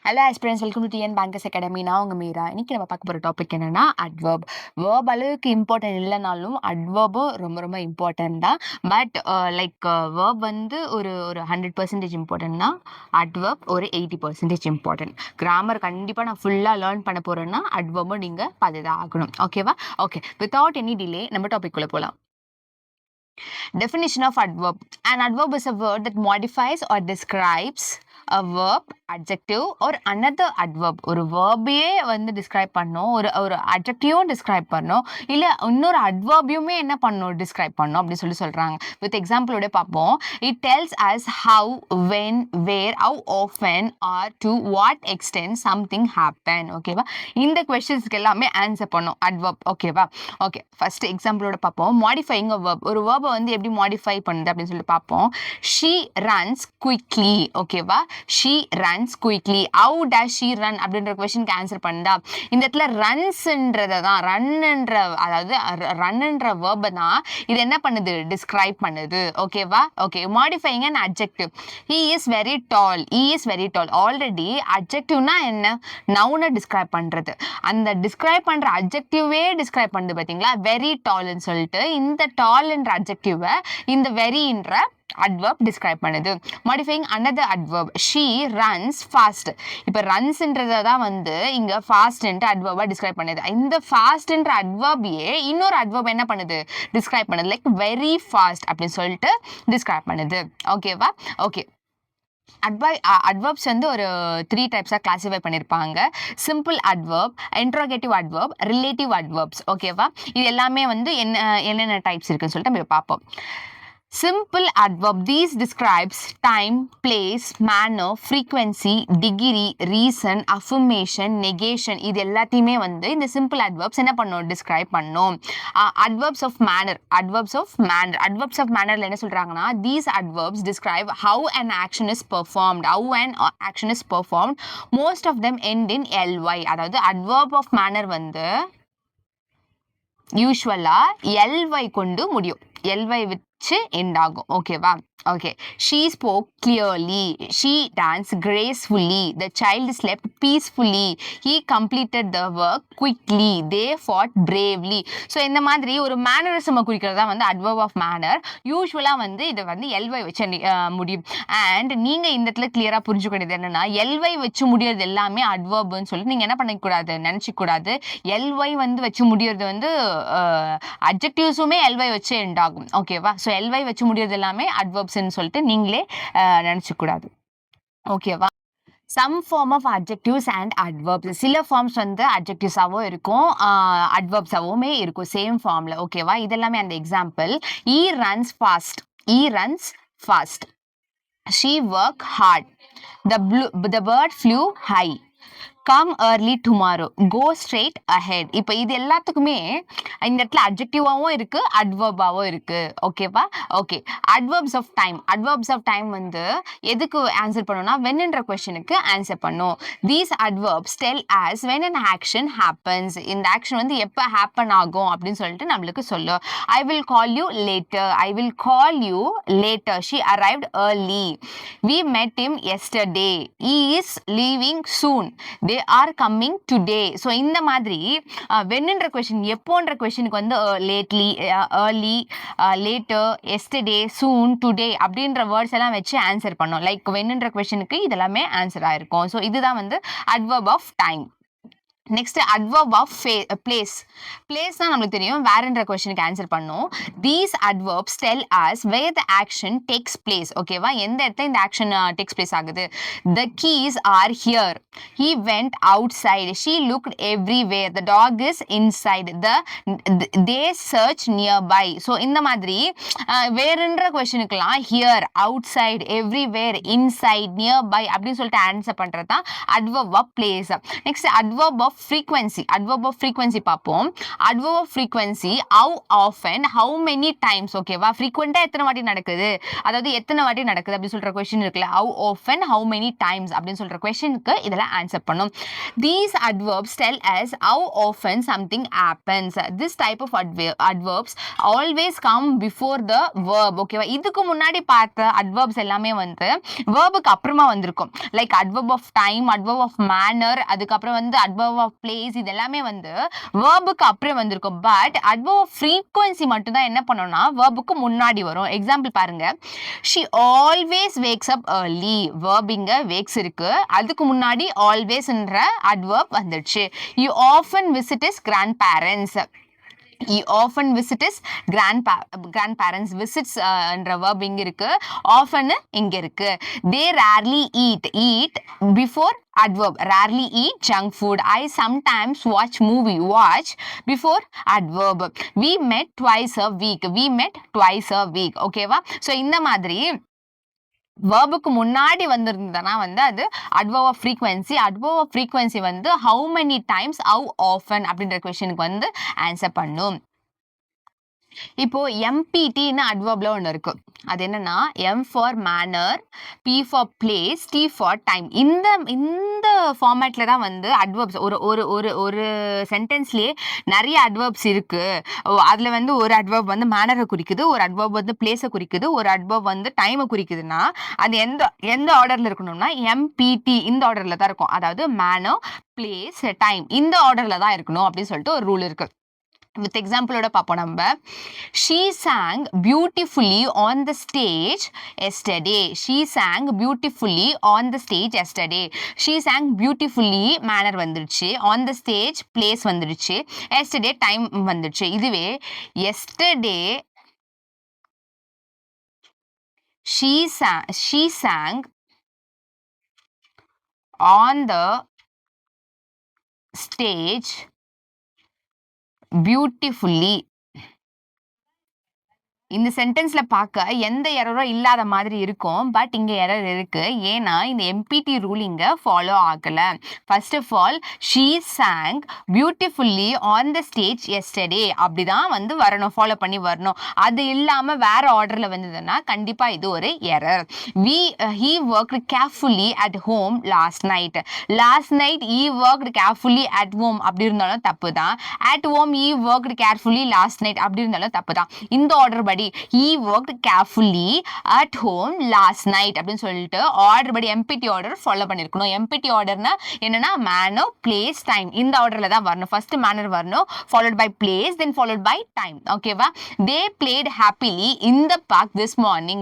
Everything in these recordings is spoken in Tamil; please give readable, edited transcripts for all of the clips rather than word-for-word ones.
Hello aspirants, welcome to TN bankers academy. நான் உங்கள் மீரா. இன்றைக்கி நம்ம பார்க்க போகிற டாபிக் என்னென்னா அட்வர்ப். வேர்ப் அளவுக்கு இம்பார்ட்டன்ட் இல்லைனாலும் அட்வர்பும் ரொம்ப ரொம்ப இம்பார்ட்டன்ட் தான். பட் வேர்ப் வந்து ஒரு 100% இம்பார்ட்டன்ட்னா அட்வர்ப் ஒரு 80% இம்பார்ட்டன்ட். கிராமர் கண்டிப்பாக நான் ஃபுல்லாக லேர்ன் பண்ண போகிறேன்னா அட்வர்பும் நீங்கள் பார்த்து தான் ஆகணும். ஓகேவா? ஓகே, வித்தவுட் எனி டிலே நம்ம டாபிக்குள்ளே போகலாம். Definition of adverb. An adverb is a word that modifies or describes a verb, adjective or another adverb. ஒரு வேர்பையே வந்து டிஸ்கிரைப் பண்ணோம், ஒரு அட்ஜெக்டிவும் டிஸ்கிரைப் பண்ணோம், இல்லை இன்னொரு அட்வர்பையுமே என்ன பண்ணணும், டிஸ்கிரைப் பண்ணோம் அப்படின்னு சொல்கிறாங்க. வித் எக்ஸாம்பிளோட பார்ப்போம். It tells us how, when, where, how often or to what extent something happen. ஓகேவா? இந்த கொஸ்டின்ஸ்க்கு எல்லாமே ஆன்சர் பண்ணோம் அட்வர்ப். ஓகேவா? ஓகே, ஃபர்ஸ்ட் எக்ஸாம்பிளோட பார்ப்போம். Modifying a verb. ஒரு வேர்பை வந்து எப்படி மாடிஃபை பண்ணுது அப்படின்னு சொல்லிட்டு பார்ப்போம். She runs quickly. ஓகேவா? She runs quickly. How does she run அப்படின்ற கொஸ்டினுக்கு ஆன்சர் பண்ணுதா? இந்த இடத்துல ரன்ஸ்ன்றதை தான் ரன்ன்ற வேர்பை தான் இது என்ன பண்ணுது, டிஸ்கிரைப் பண்ணுது. ஓகேவா? Okay, modifying an adjective. He is very tall. He is very tall. Already அட்ஜெக்டிவ்னா என்ன, நவுனை டிஸ்கிரைப் பண்ணுறது. அந்த டிஸ்கிரைப் பண்ணுற அட்ஜெக்டிவே டிஸ்கிரைப் பண்ணுது பார்த்தீங்களா, வெரி டால்னு சொல்லிட்டு. இந்த டால்ன்ற அட்ஜெக்டிவை இந்த வெரின்ற அட்வர்ப் டிஸ்கிரைப் பண்ணுது. Modifying another adverb. she runs fast. இப்போ ரன்ஸ்ன்றதை தான் வந்து இங்கே ஃபாஸ்ட்ன்ட்டு அட்வர்பை டிஸ்கிரைப் பண்ணுது. இந்த ஃபாஸ்ட்ன்ற அட்வர்பையே இன்னொரு அட்வர்ப் என்ன பண்ணுது, டிஸ்கிரைப் பண்ணுது. லைக் வெரி ஃபாஸ்ட் அப்படின்னு சொல்லிட்டு டிஸ்கிரைப் பண்ணுது. ஓகேவா? ஓகே, அட்வர்ப்ஸ் வந்து ஒரு 3 டைப்ஸாக கிளாஸிஃபை பண்ணியிருப்பாங்க. Simple adverb, interrogative adverb, relative adverbs. ஓகேவா? இது எல்லாமே வந்து என்னென்ன டைப்ஸ் இருக்குன்னு சொல்லிட்டு நம்ம பார்ப்போம். Simple adverb. These describes time, place, manner, frequency, degree, reason, affirmation, negation. இது எல்லாத்தையுமே வந்து இந்த simple adverbs என்ன பண்ணும், describe பண்ணும். Adverbs of manner. Adverbs of manner. Adverbs of mannerல என்ன சொல்றாங்கன்னா, these adverbs describe how an action is performed. How an action is performed. Most of them end in ly. அதாவது adverb of manner வந்து யூஸ்வலா ly கொண்டு முடியும். ly வித் end ஆகும். ஓகேவா? Okay, she spoke clearly. she danced gracefully. the child slept peacefully. he completed the work quickly. they fought bravely. So இந்த மாதிரி ஒரு மேனரிசமை குறிக்கிறதா வந்து adverb of manner. யூஸ்வலாக வந்து இதை வந்து ly வச்சு முடியும். அண்ட் நீங்கள் இந்த இடத்துல கிளியராக புரிஞ்சுக்கிட்டது என்னன்னா, ly வச்சு முடியறது எல்லாமே அட்வர்ப்னு சொல்லிட்டு நீங்கள் என்ன பண்ணிக்கூடாது, நினச்சிக்கூடாது. ly வந்து வச்சு முடியறது வந்து அட்ஜெக்டிவ்ஸுமே ly வச்சு எண்ட் ஆகும். ஓகேவா? ஸோ ly வச்சு முடியறது எல்லாமே அட்வர்ப்ஸ்ன்னு சொல்லிட்டு நீங்களே நினச்சிக்கூடாது. ஓகேவா? Some form of adjectives and adverbs. சில ஃபார்ம்ஸ் வந்து அட்ஜெக்டிவ்ஸாகவும் இருக்கும், அட்வர்ப்ஸாகவுமே இருக்கும் சேம் ஃபார்மில். ஓகேவா? இதெல்லாமே அந்த example. E runs fast. E runs fast. She work hard. the bird flew high. Come early tomorrow. go straight ahead. இப்போ இது எல்லாத்துக்குமே இந்த இடத்துல அட்ஜெக்டிவாகவும் இருக்குது, அட்வர்பாகவும் இருக்குது. ஓகேவா? Okay, adverbs of time. Adverbs of time வந்து எதுக்கு ஆன்சர் பண்ணணும்னா, வென்ன்ற கொஸ்டினுக்கு ஆன்சர் பண்ணும். These adverbs tell as when an action happens. இந்த ஆக்ஷன் வந்து எப்போ ஹேப்பன் ஆகும் அப்படின்னு சொல்லிட்டு நம்மளுக்கு சொல்லும். I will call you later. I will call you later. She arrived early. We met him yesterday. He is leaving soon. they are coming today. So இந்த மாதிரி வென்ன்ற கொஸ்டின், எப்போன்ற கொஸ்டினுக்கு வந்து லேட்லி, ஏர்லி, லேட்டர், எஸ்டர்டே, சூன், டுடே அப்படின்ற வேர்ட்ஸ் எல்லாம் வச்சு ஆன்சர் பண்ணோம். லைக் வென்ன்ற கொஸ்டினுக்கு இதெல்லாமே ஆன்சர் ஆயிருக்கும். ஸோ இதுதான் வந்து adverb of time. Next adverb of place. Place தான் நம்மளுக்கு தெரியும், வேறன்ற கொஸ்டினுக்கு ஆன்சர் பண்ணும். These adverbs tell us where the action takes place. ஓகேவா? எந்த இடத்துல இந்த ஆக்ஷன் டேக்ஸ் பிளேஸ் ஆகுது. The keys are here. He went outside. She looked everywhere. The dog is inside. They search nearby. So இந்த மாதிரி வேறுன்ற கொஸ்டினுக்குலாம் here, outside, everywhere, inside, nearby அப்படின்னு சொல்லிட்டு ஆன்சர் பண்ணுறது தான் adverb of place. Next adverb of frequency பார்ப்போம். adverb of frequency how often, how many times, ஓகேவா? frequent எத்தனை வாட்டி நடக்குது, அதாவது எத்தனை வாட்டி நடக்குது அப்படி சொல்ற கொஸ்டின் இருக்குல்ல, how often, how many times அப்படின்னு சொல்ற கொஸ்டினுக்கு இதெல்லாம் ஆன்சர் பண்ணும். these adverbs tell us how often something happens. this type of adverbs always come before the verb, ஓகேவா? இதுக்கு முன்னாடி பார்த்த adverbs எல்லாமே வந்து verb-க்கு அப்புறமா வந்திருக்கும். Like adverb of time, adverb of manner, அதுக்கப்புறம் வந்து adverb of place, இது எல்லாமே வந்து verb-க்கு அப்புறம் வந்திருக்கும். பட் adverb of frequency மட்டும் தான் என்ன பண்ணணும்னா verb-க்கு முன்னாடி வரும். எக்ஸாம்பிள் பாருங்க, she always wakes up early. verb இங்க wakes இருக்கு, அதுக்கு முன்னாடி alwaysன்ற adverb வந்துடுச்சு. you often visit his grandparents. he often visits his grandparents. visits என்ற verb இங்க இருக்கு, often இங்க இருக்கு. they rarely eat before adverb, rarely eat junk food. I sometimes watch before adverb. we met twice a week, ஓகேவா? ஸோ இந்த மாதிரி verb-க்கு முன்னாடி வந்திருந்தனா வந்து அது adverb of frequency. adverb of frequency வந்து how many times, how often அப்படின்ற கொஸ்டினுக்கு வந்து ஆன்சர் பண்ணும். இப்போ MPTன்னு adverbல ஒன்று இருக்கு, அது என்னன்னா M for manner, P for place, T for time. இந்த ஃபார்மேட்ல தான் வந்து adverbs ஒரு சென்டென்ஸ்லயே நிறைய adverbs இருக்கு. அதுல வந்து ஒரு adverb வந்து மேனரை குறிக்குது, ஒரு adverb வந்து பிளேஸை குறிக்குது, ஒரு adverb வந்து டைமை குறிக்குதுன்னா அது எந்த ஆர்டர்ல இருக்கணும்னா MPT இந்த ஆர்டர்ல தான் இருக்கும். அதாவது மேனர், பிளேஸ், டைம் இந்த ஆர்டர்ல தான் இருக்கணும் அப்படின்னு சொல்லிட்டு ஒரு ரூல் இருக்கு. வித் எக்ஸாம்பிளோட பார்ப்போம் நம்ம. she sang beautifully on the stage yesterday. she sang beautifully on the stage yesterday. she sang beautifully manner வந்துருச்சு, on the stage place வந்துருச்சு, yesterday time வந்துருச்சு. இதுவே yesterday she sang on the stage beautifully. இந்த சென்டென்ஸ்ல பார்க்க எந்த எரரும் இல்லாத மாதிரி இருக்கும், பட் இங்க எரர் இருக்கு. ஏன்னா இந்த எம்பிடி ரூல் இங்க ஃபாலோ ஆகல. First of all she sang beautifully on the stage yesterday அப்படிதான் வந்து வரணும், ஃபாலோ பண்ணி வரணும். அது இல்லாம வேற ஆர்டர்ல வந்ததுன்னா கண்டிப்பா இது ஒரு error. he worked carefully at home last night. he worked carefully at home அப்படி இருந்தாலும் தப்பு தான். at home he worked carefully last night அப்படி இருந்தாலும் தப்பு தான். இந்த ஆர்டர் படி he worked carefully at home last night அப்படின்னு சொல்லிட்டு ஆர்டர் படி எம்பிடி ஆர்டர் ஃபாலோ பண்ணிருக்கணும். எம்பிடி ஆர்டர்னா என்னன்னா manner, place, time இந்த ஆர்டர்ல தான் வரணும். ஃபர்ஸ்ட் manner வரணும், followed by place, then followed by time. ஓகேவா? they played happily in the park this morning.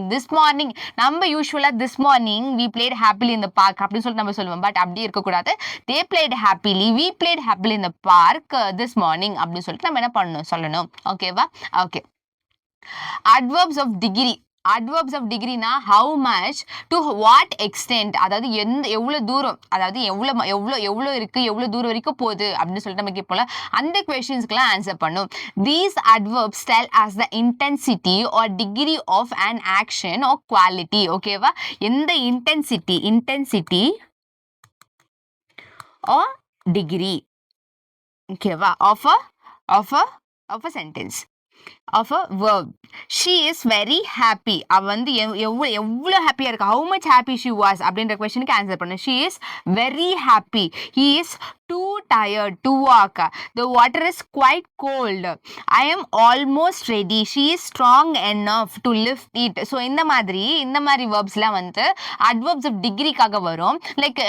நம்ம யூசுவலா this morning we played happily in the park அப்படின்னு சொல்லிட்டு நம்ம சொல்லுவோம், பட் அப்படி இருக்க கூடாது. they played happily, we played happily in the park this morning அப்படின்னு சொல்லிட்டு நம்ம என்ன பண்ணணும் சொல்லணும். ஓகேவா? ஓகே. adverbs of degree னா how much, to what extent, அதாவது எவ்வளவு தூரம், அதாவது எவ்வளவு இருக்கு, எவ்வளவு தூரம் வரைக்கும் போகுது அப்படின்னு சொல்லிட்டு நம்ம கேட்போம்ல, அந்த கொஸ்டின்ஸ்க்குலாம் ஆன்சர் பண்ணும். these adverbs tell us the intensity or degree of an action or quality. ஓகேவா? எந்த intensity or degree, ஓகேவா, of a sentence, of a verb. she is very happy. அவ வந்து எவ்வளவு ஹாப்பியா இருக்கு, how much happy she was அப்படின்ற கொஸ்டினுக்கு ஆன்சர் பண்ணு. she is very happy. he is too tired to walk. the water is quite cold. I am almost ready. she is strong enough to lift it. so இந்த மாதிரி verbsலாம் வந்து adverbs of degreeக்காக வரும். லைக்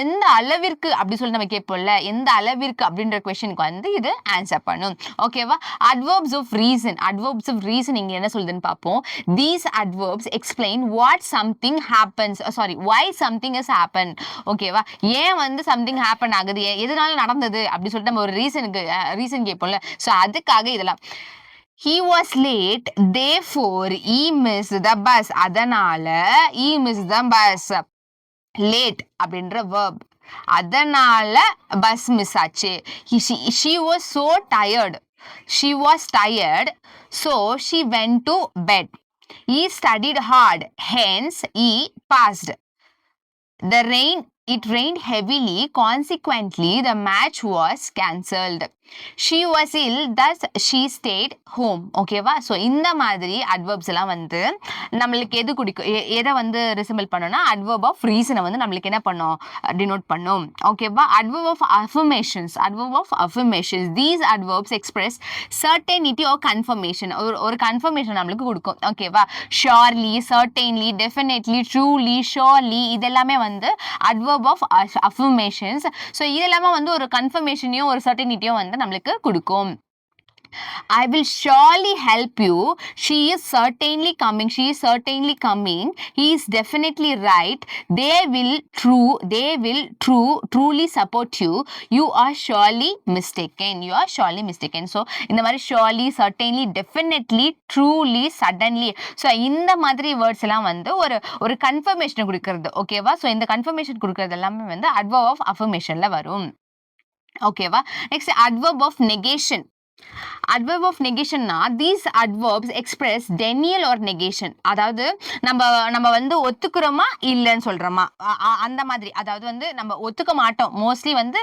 எந்த அளவிற்கு அப்படி சொல்லி நம்ம கேட்போம்ல, எந்த அளவிற்கு அப்படின்ற கொஸ்டினுக்கு வந்து இது ஆன்சர் பண்ணும். ஓகேவா? adverbs of reason இங்க என்ன சொல்லுதுன்னு பார்ப்போம். these adverbs explain what something happens, why something has happened. ஓகேவா? ஏன் வந்து something happen ஆகுது, எதனால நடந்தது அப்படி சொல்லிட்டு நம்ம ஒரு ரீசன் கேட்போம்ல, சோ அதுக்காக இதெல்லாம். he was late, therefore he missed the bus. அதனால he missed the bus. late அப்படின்ற verb, அதனால பஸ் மிஸ் ஆச்சு. she was tired, so she went to bed. he studied hard, hence he passed. the rain It rained heavily. Consequently, the match was cancelled. She was ill, thus she stayed home. ஓகேவா? ஸோ இந்த மாதிரி அட்வர்ப்ஸ் எல்லாம் வந்து நம்மளுக்கு எது குடிக்கும், எதை வந்து ரிசம்பிள் பண்ணோம்னா அட்வர்ப் ஆஃப் ரீசனை வந்து நம்மளுக்கு என்ன பண்ணும், டினோட் பண்ணும். ஓகேவா? Adverb of affirmations. Adverb of affirmations, these adverbs express certainty or confirmation. ஒரு கன்ஃபர்மேஷன் நம்மளுக்கு கொடுக்கும். ஓகேவா? Surely, certainly, definitely, truly, surely, இதெல்லாமே வந்து அட்வர்ப் ஆஃப் அஃபர்மேஷன்ஸ். ஸோ இதெல்லாமே வந்து ஒரு கன்ஃபர்மேஷனையும் ஒரு சர்டனிட்டியும் வந்து நம்மளுக்கு கொடுக்கும். I will surely help you. She is certainly coming. She is certainly coming. He is definitely right. They will truly support you. You are surely mistaken. You are surely mistaken. So இந்த மாதிரி surely, certainly, definitely, truly, suddenly. So இந்த மாதிரி வேர்ட்ஸ் எல்லாம் வந்து ஒரு கன்ஃபர்மேஷன் கொடுக்கிறது. ஓகேவா? ஸோ இந்த கன்ஃபர்மேஷன் கொடுக்கிறது எல்லாமே வந்து அட்வர்ப் ஆஃப் அஃபர்மேஷன்ல வரும். ஓகேவா? Next adverb of negation. adverb of negation na these adverbs express denial or negation. அதாவது நம்ம வந்து ஒத்துக்குறோமா இல்லன்னு சொல்றோமா அந்த மாதிரி. அதாவது வந்து நம்ம ஒத்துக்க மாட்டோம், மோஸ்ட்லி வந்து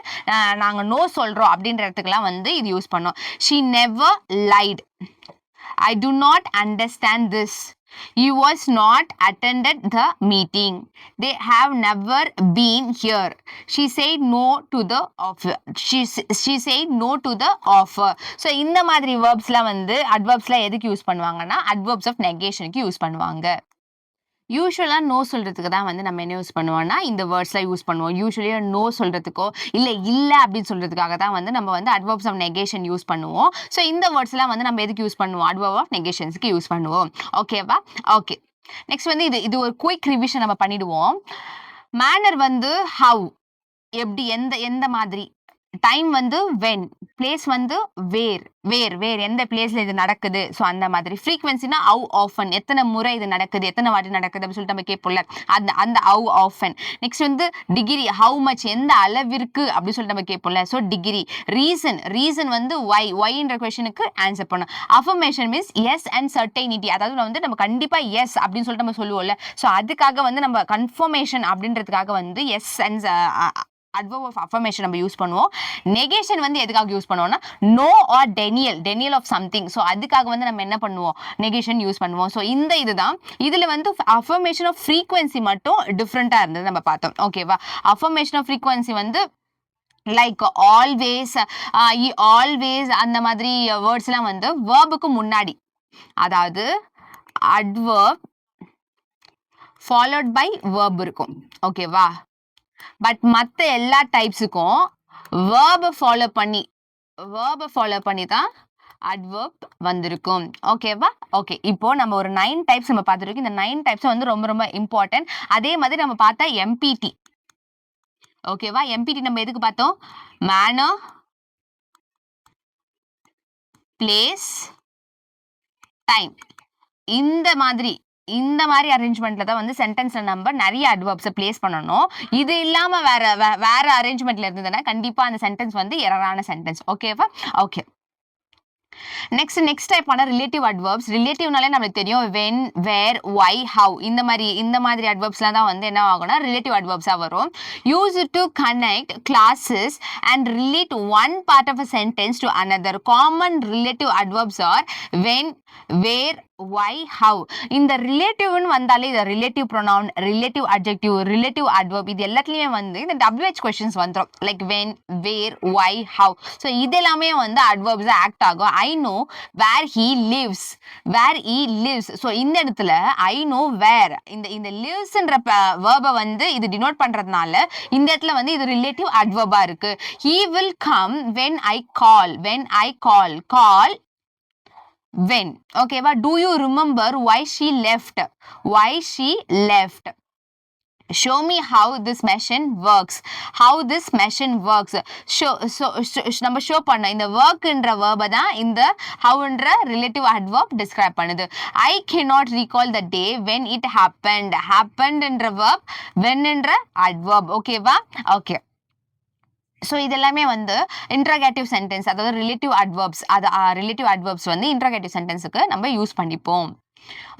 நாங்க நோ சொல்றோம் அப்படின்றதுக்குலாம் வந்து இது யூஸ் பண்ணோம். She never lied. I do not understand this. He was not attended the meeting. They have never been here. She said no to the offer. She said no to the offer. So இந்த மாதிரி verbsலாம் வந்து adverbsலாம் எதுக்கு யூஸ் பண்ணுவாங்கன்னா adverbs of negationக்கு யூஸ் பண்ணுவாங்க. யூஸ்வலாக நோ சொல்கிறதுக்கு தான் வந்து நம்ம என்ன யூஸ் பண்ணுவோம்னா இந்த வேர்ட்ஸ்லாம் யூஸ் பண்ணுவோம். யூஸ்வலியாக நோ சொல்கிறதுக்கோ இல்லை அப்படின்னு சொல்கிறதுக்காக தான் வந்து நம்ம வந்து அட்வர்ப்ஸ் ஆஃப் நெகேஷன் யூஸ் பண்ணுவோம். ஸோ இந்த வேர்ட்ஸ்லாம் வந்து நம்ம எதுக்கு யூஸ் பண்ணுவோம், அட்வர்ப் ஆஃப் நெகேஷன்ஸ்க்கு யூஸ் பண்ணுவோம். ஓகேவா? ஓகே, நெக்ஸ்ட் வந்து இது ஒரு குயிக் ரிவிஷன் நம்ம பண்ணிடுவோம். மேனர் வந்து ஹவ், எப்படி, எந்த மாதிரி. டைம் வந்து வென், பிளேஸ் வந்து வேர் எந்த பிளேஸ்ல இது நடக்குது, ஸோ அந்த மாதிரி. ஃப்ரீக்வன்சினா ஹவ் ஆஃபன், எத்தனை முறை இது நடக்குது, எத்தனை வாட்டி நடக்குது அப்படின்னு சொல்லிட்டு நம்ம கேட்போம்ல, அந்த ஹவ் ஆஃபன். நெக்ஸ்ட் வந்து டிகிரி, ஹவு மச், எந்த அளவிற்கு அப்படின்னு சொல்லிட்டு நம்ம கேட்போம்ல, ஸோ டிகிரி. ரீசன் வந்து ஒய்ன்ற கொஸ்டினுக்கு ஆன்சர் பண்ணும். Affirmation means yes and certainty, அதாவது வந்து நம்ம கண்டிப்பா எஸ் அப்படின்னு சொல்லிட்டு நம்ம சொல்லுவோம்ல, ஸோ அதுக்காக வந்து நம்ம கன்ஃபர்மேஷன் அப்படின்றதுக்காக வந்து yes and adverb of affirmation நம்ம யூஸ் பண்ணுவோம். நெகேஷன் வந்து எதுக்காக யூஸ் பண்ணுவோம்னா no or denial of something. So அதுக்காக வந்து நம்ம என்ன பண்ணுவோம், நெகேஷன் யூஸ் பண்ணுவோம். ஸோ இதுதான் இதுல வந்து அஃபர்மேஷன் ஆஃப் ஃப்ரீக்வன்சி மட்டும் டிஃப்ரெண்டா இருந்தது நம்ம பார்த்தோம். ஓகேவா? அஃபர்மேஷன் ஆஃப் ஃப்ரீக்வன்சி வந்து லைக் ஆல்வேஸ், அந்த மாதிரி வேர்ட்ஸ்லாம் வந்து வேர்புக்கு முன்னாடி, அதாவது அட்வர்ப் ஃபாலோட் பை வேர்ப் இருக்கும். ஓகேவா? பட் மற்ற எல்லா டைப்ஸுக்கும் வேர்பை ஃபாலோ பண்ணி தான் அட்வர்ப் வந்திருக்கும். ஓகேவா? ஓகே, இப்போ நம்ம ஒரு 9 டைப்ஸ் நம்ம பார்த்துருக்கோம். இந்த 9 டைப்ஸ் வந்து ரொம்ப ரொம்ப இம்பார்ட்டன்ட். அதே மாதிரி நம்ம பார்த்தா எம்பிடி. ஓகேவா? எம்பிடி நம்ம எதுக்கு பார்த்தோம், மேனர், பிளேஸ், டைம். இந்த மாதிரி அரேஞ்ச்மெண்ட்ல தான் வந்து சென்டென்ஸ்ல நம்ம நிறைய அட்வர்ப்ஸை பிளேஸ் பண்ணணும். இது இல்லாம வேற அரேஞ்ச்மெண்ட்ல இருந்ததுன்னா கண்டிப்பா அந்த சென்டென்ஸ் வந்து எரரான சென்டென்ஸ். ஓகேவா? ஓகே, நெக்ஸ்ட் டைப் ஆன ரிலேட்டிவ் அட்வர்ப்ஸ். ரிலேட்டிவ்னாலே நமக்கு தெரியும் when, where, why, how. இந்த மாதிரி அட்வர்ப்ஸ்லாம் தான் வந்து என்ன ஆகும்னா ரிலேட்டிவ் அட்வர்ப்ஸா வரும். Use to connect clauses and relate one part of a sentence to another. Common relative adverbs are when, where, why, how. இந்த ரிலேட்டிவ்னு வந்தாலே இது relative pronoun, relative adjective, relative adverb, இது எல்லாத்துலயுமே வந்து இந்த WH கொஸ்டின்ஸ் வந்துடும். Like when, where, why, how. So இதெல்லாமே வந்து அட்வர்ப்ஸ் ஆக்ட் ஆகும். I know where he lives. So இந்த இடத்துல I know where, இந்த livesன்ற வேர்பை வந்து இது டினோட் பண்றதுனால இந்த இடத்துல வந்து இது ரிலேட்டிவ் அட்வர்பா இருக்கு. He will come when I call. Call when. Okay, but do you remember why she left? Show me how this machine works. நம்ம ஷோ பண்ண இந்த workன்ற verb தான் இந்த howன்ற relative adverb describe பண்ணுது. I cannot recall the day when it happened என்ற verb, when என்ற adverb. ஓகேவா? ஓகே, ஸோ இதெல்லாமே வந்து இன்ட்ரோகேட்டிவ் சென்டென்ஸ், அதாவது ரிலேட்டிவ் அட்வர்ப்ஸ். ரிலேட்டிவ் அட்வர்ப்ஸ் வந்து இன்ட்ரோகேட்டிவ் சென்டென்ஸுக்கு நம்ம யூஸ் பண்ணிப்போம்.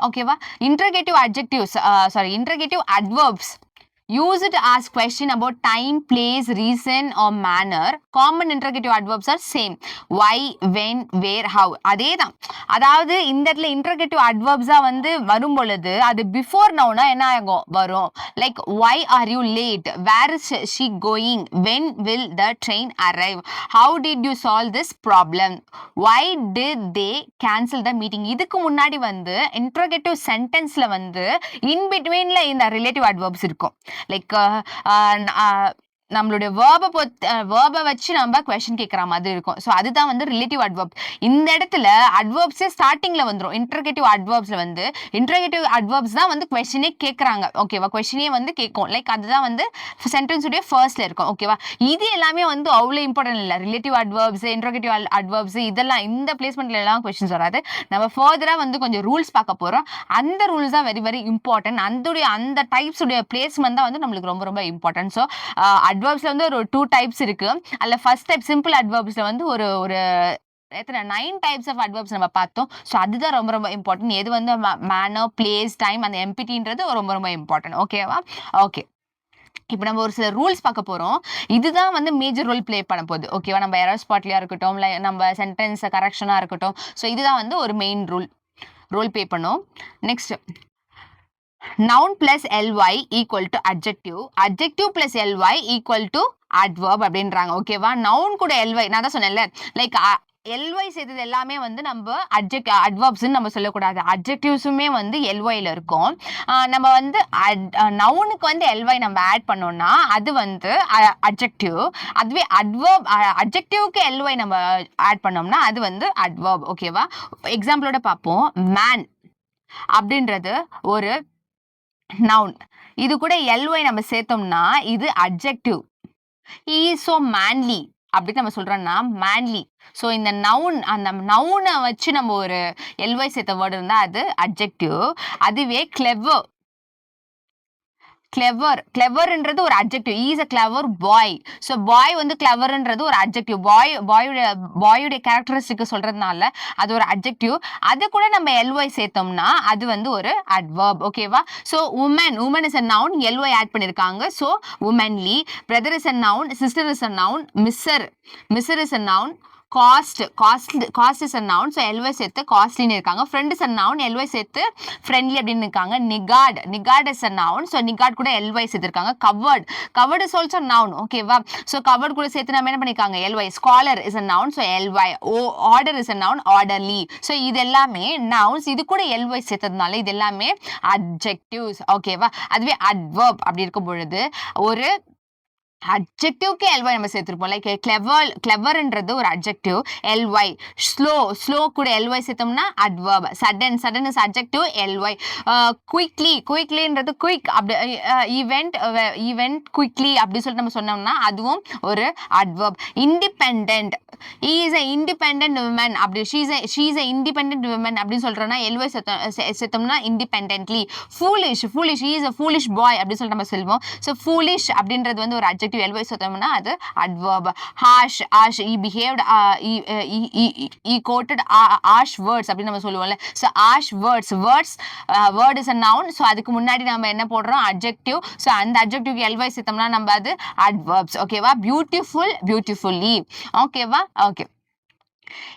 ஓகேவா? Interrogative adverbs Use it to ask question about time, place, reason or manner. Common interrogative adverbs are same. Why, when, where, how. அதே தான். அதாவது இந்த இடத்துல interrogative adverbs வந்து வரும் பொழுது அது before noun என்ன ஆகும் வரும். Like why are you late? Where is she going? When will the train arrive? How did you solve this problem? Why did they cancel the meeting? இதுக்கு முன்னாடி வந்து interrogative sentenceல வந்து in betweenல இந்த relative adverbs இருக்கும். லைக் நம்மளுடைய வேர்பை வச்சு நம்ம கொஸ்டின் கேட்குற மாதிரி இருக்கும். ஸோ அதுதான் வந்து ரிலேட்டிவ் அட்வர்ப். இந்த இடத்துல அட்வர்ப்ஸே ஸ்டார்டிங்ல வந்துடும். இன்டர்கேட்டிவ் அட்வர்ப்ஸ்ல வந்து இன்டர்கேட்டிவ் அட்வர்ப்ஸ் தான் வந்து கொஸ்டினே கேட்குறாங்க. ஓகேவா, கொஸ்டினே வந்து கேட்கும். லைக் அதுதான் வந்து சென்டென்ஸுடைய ஃபர்ஸ்ட்ல இருக்கும். ஓகேவா, இது எல்லாமே வந்து அவ்வளோ இம்பார்ட்டன்ட் இல்லை. ரிலேட்டிவ் அட்வர்ப்ஸ், இன்டர்கேட்டிவ் அட்வர்ப்ஸ் இதெல்லாம் இந்த பிளேஸ்மெண்ட்ல எல்லாம் கொஸ்டின்ஸ் வராது. நம்ம ஃபர்தரா வந்து கொஞ்சம் ரூல்ஸ் பார்க்க போறோம். அந்த ரூல்ஸ் தான் வெரி வெரி இம்பார்ட்டன்ட். அந்த டைப்ஸ் உடைய பிளேஸ்மெண்ட் தான் வந்து நம்மளுக்கு ரொம்ப ரொம்ப இம்பார்ட்டன்ட். ஸோ அட்வர்ப்ஸ்ல வந்து ஒரு 2 டைப்ஸ் இருக்கு. அதுல ஃபர்ஸ்ட் டைப் சிம்பிள் அட்வர்ப்ஸ்ல வந்து ஒரு ஒரு எத்தனை 9 டைப்ஸ் ஆஃப் அட்வர்ப்ஸ் நம்ம பார்த்தோம். ஸோ அதுதான் ரொம்ப ரொம்ப இம்பார்ட்டன்ட். எது வந்து மேனர், பிளேஸ், டைம், அந்த எம்பிடின்றது ரொம்ப ரொம்ப இம்பார்ட்டன்ட். ஓகேவா, ஓகே. இப்போ நம்ம ஒரு சில ரூல்ஸ் பார்க்க போறோம். இதுதான் வந்து மேஜர் ரோல் பிளே பண்ண போகுது. ஓகேவா, நம்ம எரர் ஸ்பாட்லயா இருக்கட்டும், இல்லை நம்ம சென்டென்ஸ் கரெக்ஷனா இருக்கட்டும். ஸோ இதுதான் வந்து ஒரு மெயின் ரோல் பிளே பண்ணும். Next, noun plus ly equal to adjective, adjective plus ly equal to adverb அப்படின்றாங்க. ஓகேவா, noun கூட ly நான் தான் சொன்னேன்ல, லைக் ly சேர்த்தது எல்லாமே வந்து நம்ம அட்வர்ப்ஸ்ன்னு நம்ம சொல்லக்கூடாது. அட்ஜெக்டிவ்ஸுமே வந்து ly-ல இருக்கும். நம்ம வந்து நவுனுக்கு வந்து ly நம்ம ஆட் பண்ணோம்னா அது வந்து அட்ஜெக்டிவ். அதுவே அட்ஜெக்டிவ்க்கு ly நம்ம ஆட் பண்ணோம்னா அது வந்து அட்வர்ப். ஓகேவா, எக்ஸாம்பிளோட பார்ப்போம். மேன் அப்படின்றது ஒரு நவுன். இது கூட ly நம்ம சேர்த்தோம்னா இது adjective. he is so manly அப்படி நம்ம சொல்றோம்னா manly. ஸோ இந்த நவுன், அந்த நவுனை வச்சு நம்ம ஒரு ly சேர்த்த வேர்டு இருந்தா அது அட்ஜெக்டிவ். அதுவே கிளெவர், கிளெவர்ன்றது ஒரு adjective. Is a clever bye. So bye வந்து கிளவர்ன்றது ஒரு அட்ஜெக்டிவ். பாயுடைய கேரக்டரிஸ்டிக் சொல்றதுனால அது ஒரு அட்ஜெக்டிவ். அது கூட நம்ம ly சேர்த்தோம்னா அது வந்து ஒரு அட்வர்ப். ஓகேவா, so woman is a noun, ly add பண்ணிருக்காங்க. So womanly. Brother is a noun, sister is a noun, miser is a noun. Cost is a noun. So ly சேர்த்து காஸ்ட்லின்னு இருக்காங்க. Friend is a noun, ly சேர்த்து ஃப்ரெண்ட்லி அப்படின்னு இருக்காங்க. Niggard is a noun. So niggard கூட ly சேர்த்திருக்காங்க. Coward is also noun. ஓகேவா, ஸோ கவர்ட் கூட சேர்த்து நம்ம என்ன பண்ணிருக்காங்க ly. Scholar is a noun. So ly. Order is a noun, orderly. So இது எல்லாமே நவுன்ஸ். இது கூட ly சேர்த்ததுனால இது எல்லாமே அட்ஜெக்டிவ்ஸ். ஓகேவா, அதுவே அட்வர்ப் அப்படி இருக்கும் பொழுது ஒரு அட்ஜெக்டிவ்க்கு ly நம்ம சேர்த்திருப்போம். லைக் கிளெவர்ன்றது ஒரு அட்ஜெக்டிவ், ly. ஸ்லோ கூட ly சேர்த்தோம்னா adverb. Sudden is adjective, ly. குயிக்லின்றது குயிக் அப்படி ஈவென்ட் குயிக்லி அப்படி சொல்லிட்டு நம்ம சொன்னோம்னா அதுவும் ஒரு adverb. Independent, he is a independent woman அப்படி she is a independent woman அப்படின்னு சொல்றோம்னா ly சேர்த்தோம்னா independently. foolish, he is a foolish boy அப்படி சொல்லிட்டு நம்ம சொல்லுவோம். ஸோ foolish அப்படின்றது வந்து ஒரு அட்ஜெக்டிவ், ly சேர்த்தோம்னா அது adverb. harsh, he behaved, he quoted harsh words அப்படின்னு நம்ம சொல்லுவோம்ல. So harsh words, word is a noun. So அதுக்கு முன்னாடி நம்ம என்ன போடுறோம் அட்ஜெக்டிவ். ஸோ அந்த அட்ஜெக்டிவ்க்கு ly சேர்த்தோம்னா நம்ம அது அட்வர்ப்ஸ். ஓகேவா, பியூட்டிஃபுல்லி. ஓகேவா, ஓகே.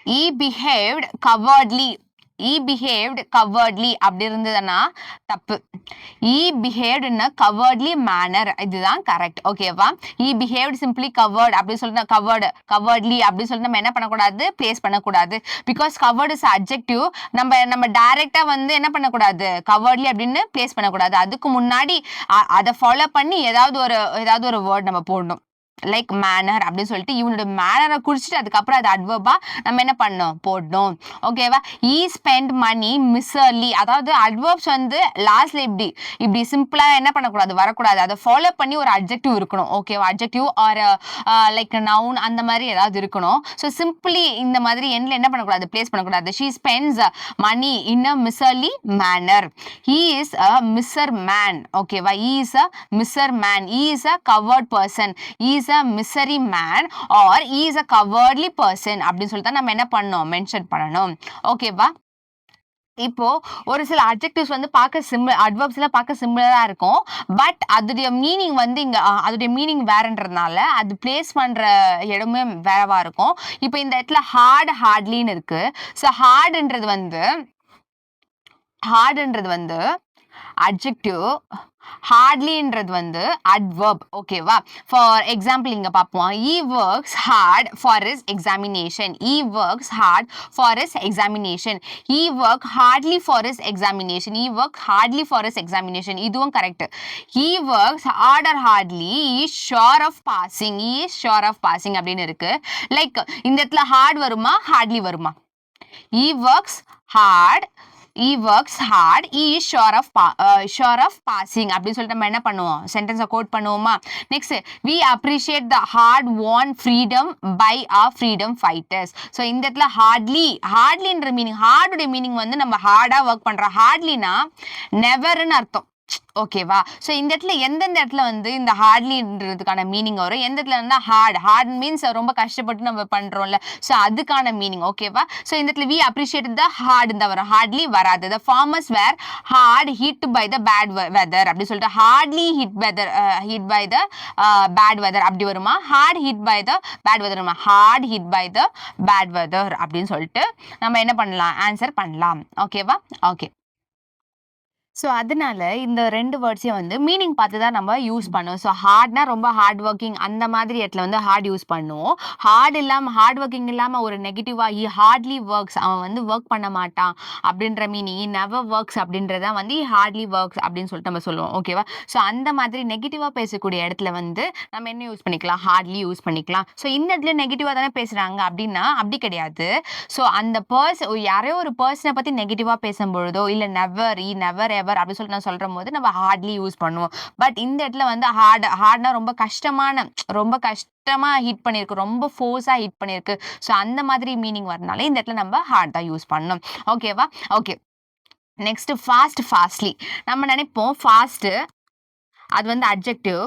he behaved cowardly அப்படி இருந்ததுன்னா தப்பு. he behaved in a cowardly manner, இதுதான் கரெக்ட். ஓகேவா, he behaved simply covered அப்படி சொல்லிட்டு cowardly அப்படி சொல்லிட்டு நம்ம என்ன பண்ணக்கூடாது, பிளேஸ் பண்ணக்கூடாது. Because covered is adjective. நம்ம டைரக்டா வந்து என்ன பண்ணக்கூடாது, cowardly அப்படின்னு பிளேஸ் பண்ணக்கூடாது. அதுக்கு முன்னாடி அதை ஃபாலோ பண்ணி ஏதாவது ஒரு வேர்ட் நம்ம போடணும். லைக் மேனர் அப்படின்னு சொல்லிட்டு இவனோட மேனரை குறிச்சிட்டு அதுக்கப்புறம் அது அட்வர்பா நம்ம என்ன பண்ணோம் போடணும். ஓகேவா, ஈ ஸ்பெண்ட் மணி மிஸ்ஸர்லி. அதாவது அட்வர்ப்ஸ் வந்து லாஸ்ட்ல இப்படி சிம்பிளா என்ன பண்ணக்கூடாது, வரக்கூடாது. அதை ஃபாலோ பண்ணி ஒரு அட்ஜெக்டிவ் இருக்கணும். ஓகேவா, அட்ஜெக்டிவ் ஆர் லைக் நவுன் அந்த மாதிரி ஏதாவது இருக்கணும். ஸோ சிம்பிளி இந்த மாதிரி எண்ட்ல என்ன பண்ணக்கூடாது, பிளேஸ் பண்ணக்கூடாது. She spends money in a miserly manner. He is a miser man. ஓகேவா, he is a miser man. He is a coward person. He is a misery man or he is a cowardly person அப்படின்னு சொல்லிட்டு நம்ம என்ன பண்ணணும், மென்ஷன் பண்ணணும். ஓகேவா, இப்போ ஒரு சில அட்ஜெக்டிவ்ஸ் வந்து பார்க்க அட்வர்ப்ஸ்லாம் பார்க்க சிமிலரா இருக்கும். பட் அதோடைய மீனிங் வந்து இங்க அதோடைய மீனிங் வேறன்றதுனால அது பிளேஸ் பண்ற இடமே வேறவா இருக்கும். இப்போ இந்த இடத்துல ஹார்ட்லின்னு இருக்கு. ஸோ ஹார்டுன்றது வந்து adjective, hardlyன்றது வந்து adverb. ஓகேவா? ஃபார் எக்ஸாம்பிள் இங்க பார்ப்போம். He works hard for his examination. He works hard for his examination. He worked hardly for his examination. He worked hardly for his examination. இதுவும் correct. He works hard or hardly. He is sure of passing. He is sure of passing அப்படின்னு இருக்கு. லைக் இந்த இடத்துல hard வருமா hardly வருமா? He works hard. He works hard. He is sure of passing. அப்படின்னு சொல்லிட்டு நம்ம என்ன பண்ணுவோம்? சென்டென்ஸை கோட் பண்ணுவோமா? Next, we appreciate the hard won freedom by our freedom fighters. So இந்த இடத்துல ஹார்ட்லின்ற மீனிங், ஹார்டுடைய மீனிங் வந்து நம்ம ஹார்டா ஒர்க் பண்றோம். ஹார்ட்லினா நெவர்னு அர்த்தம். ஓகேவா? ஸோ இந்த இடத்துல எந்தெந்த இடத்துல வந்து இந்த ஹார்ட்லின்றதுக்கான மீனிங் வரும், எந்த இடத்துல இருந்தால் ஹார்ட் மீன்ஸ் ரொம்ப கஷ்டப்பட்டு நம்ம பண்றோம்ல, ஸோ அதுக்கான மீனிங். ஓகேவா? ஸோ இந்த இடத்துல வி அப்ரிஷியேட் த ஹார்ட் தான் வரும், ஹார்ட்லி வராது. The farmers were hard hit by the bad weather அப்படி சொல்லிட்டு hardly hit by the bad weather அப்படி வருமா? Hard hit by the bad weather வருமா? Hard hit by the bad weather அப்படின்னு சொல்லிட்டு நம்ம என்ன பண்ணலாம்? ஆன்சர் பண்ணலாம். ஓகேவா? ஓகே. ஸோ அதனால இந்த 2 வேர்ட்ஸையும் வந்து மீனிங் பார்த்து தான் நம்ம யூஸ் பண்ணுவோம். ஸோ ஹார்ட்னா ரொம்ப ஹார்ட் ஒர்க்கிங் அந்த மாதிரி இடத்துல வந்து ஹார்ட் யூஸ் பண்ணுவோம். ஹார்ட் ஒர்க்கிங் இல்லாமல் ஒரு நெகட்டிவாக ஹார்ட்லி ஒர்க்ஸ், அவன் வந்து ஒர்க் பண்ண மாட்டான் அப்படின்ற மீனிங், நெவர் ஒர்க்ஸ் அப்படின்றதான் வந்து ஹார்ட்லி ஒர்க்ஸ் அப்படின்னு சொல்லிட்டு நம்ம சொல்லுவோம். ஓகேவா? ஸோ அந்த மாதிரி நெகட்டிவாக பேசக்கூடிய இடத்துல வந்து நம்ம என்ன யூஸ் பண்ணிக்கலாம்? ஹார்ட்லி யூஸ் பண்ணிக்கலாம். ஸோ இந்த இடத்துல நெகட்டிவாக தானே பேசுகிறாங்க அப்படின்னா அப்படி கிடையாது. ஸோ அந்த யாரையோ ஒரு பர்சனை பற்றி நெகட்டிவாக பேசும்பொழுதோ இல்லை நெவர் அப்படி சொல்லிட்டு நான் சொல்ற போது நம்ம ஹார்ட்லி யூஸ் பண்ணுவோம். பட் இந்த இடத்துல வந்து ஹார்ட்னா ரொம்ப கஷ்டமா ஹிட் பண்ணிருக்கு, ரொம்ப ஃபோர்ஸா ஹிட் பண்ணிருக்கு. ஸோ அந்த மாதிரி மீனிங் வரனால இந்த இடத்துல நம்ம ஹார்ட் தான் யூஸ் பண்ணணும். ஓகேவா? ஓகே. Next fastly. நம்ம நினைப்போம் ஃபாஸ்ட் அது வந்து அட்ஜெக்டிவ்,